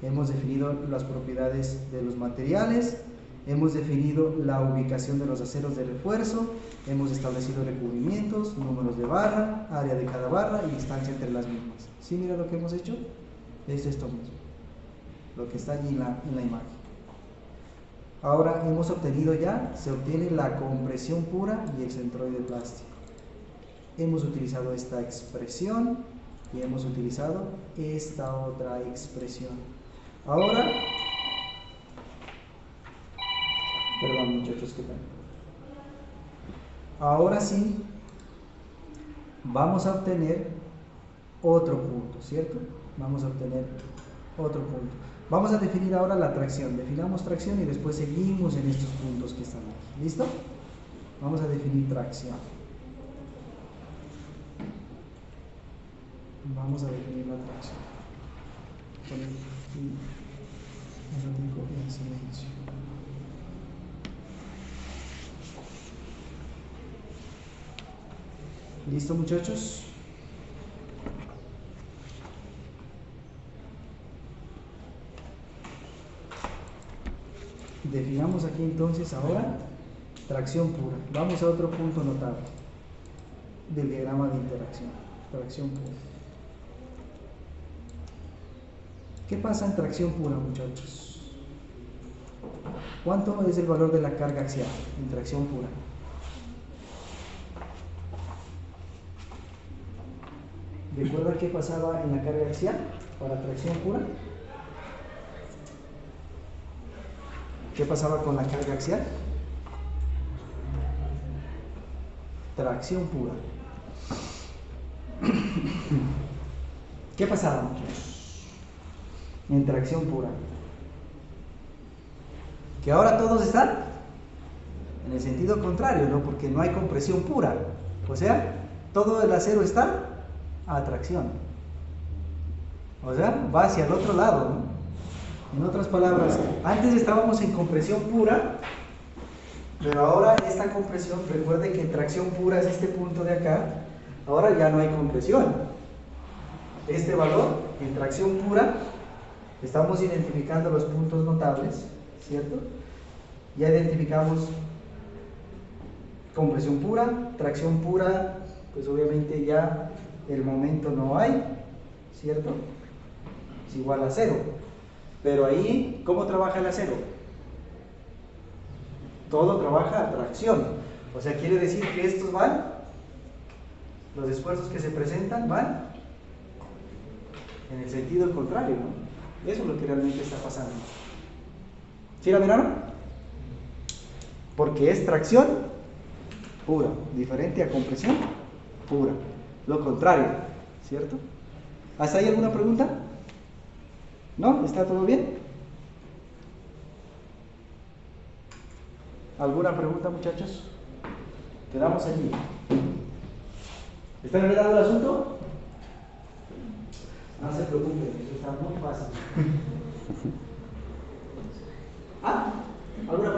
hemos definido las propiedades de los materiales, hemos definido la ubicación de los aceros de refuerzo, hemos establecido recubrimientos, números de barra, área de cada barra y distancia entre las mismas. ¿Sí mira lo que hemos hecho? Es esto mismo, lo que está allí en la imagen. Ahora hemos obtenido ya, se obtiene la compresión pura y el centroide plástico. Hemos utilizado esta expresión y hemos utilizado esta otra expresión. Ahora, perdón muchachos, ¿qué tal? Ahora sí, vamos a obtener otro punto, ¿cierto? Vamos a obtener otro punto. Vamos a definir ahora la tracción. Definamos tracción y después seguimos en estos puntos que están aquí. ¿Listo? Vamos a definir tracción. Vamos a definir la tracción. Poner aquí un ratico en silencio. ¿Listo, muchachos? Definamos aquí entonces ahora tracción pura. Vamos a otro punto notable del diagrama de interacción. Tracción pura. ¿Qué pasa en tracción pura, muchachos? ¿Cuánto es el valor de la carga axial en tracción pura? ¿Recuerdan qué pasaba en la carga axial para tracción pura? ¿Qué pasaba con la carga axial? Tracción pura. ¿Qué pasaba, muchachos? En tracción pura. Que ahora todos están en el sentido contrario, ¿no? Porque no hay compresión pura. O sea, todo el acero está a tracción. O sea, va hacia el otro lado, ¿no? En otras palabras, antes estábamos en compresión pura, pero ahora esta compresión, recuerden que en tracción pura es este punto de acá, ahora ya no hay compresión. Este valor en tracción pura, estamos identificando los puntos notables, ¿cierto? Ya identificamos compresión pura, tracción pura, pues obviamente ya el momento no hay, ¿cierto? Es igual a 0. Pero ahí, ¿cómo trabaja el acero? Todo trabaja a tracción. O sea, quiere decir que estos van, los esfuerzos que se presentan van en el sentido contrario, ¿no? Eso es lo que realmente está pasando. ¿Sí la miraron? Porque es tracción pura, diferente a compresión pura. Lo contrario, ¿cierto? ¿Hasta ahí alguna pregunta? ¿No? ¿Está todo bien? ¿Alguna pregunta, muchachos? Quedamos allí. ¿Están enredando el asunto? No se preocupen, eso está muy fácil. ¿Ah? ¿Alguna pregunta?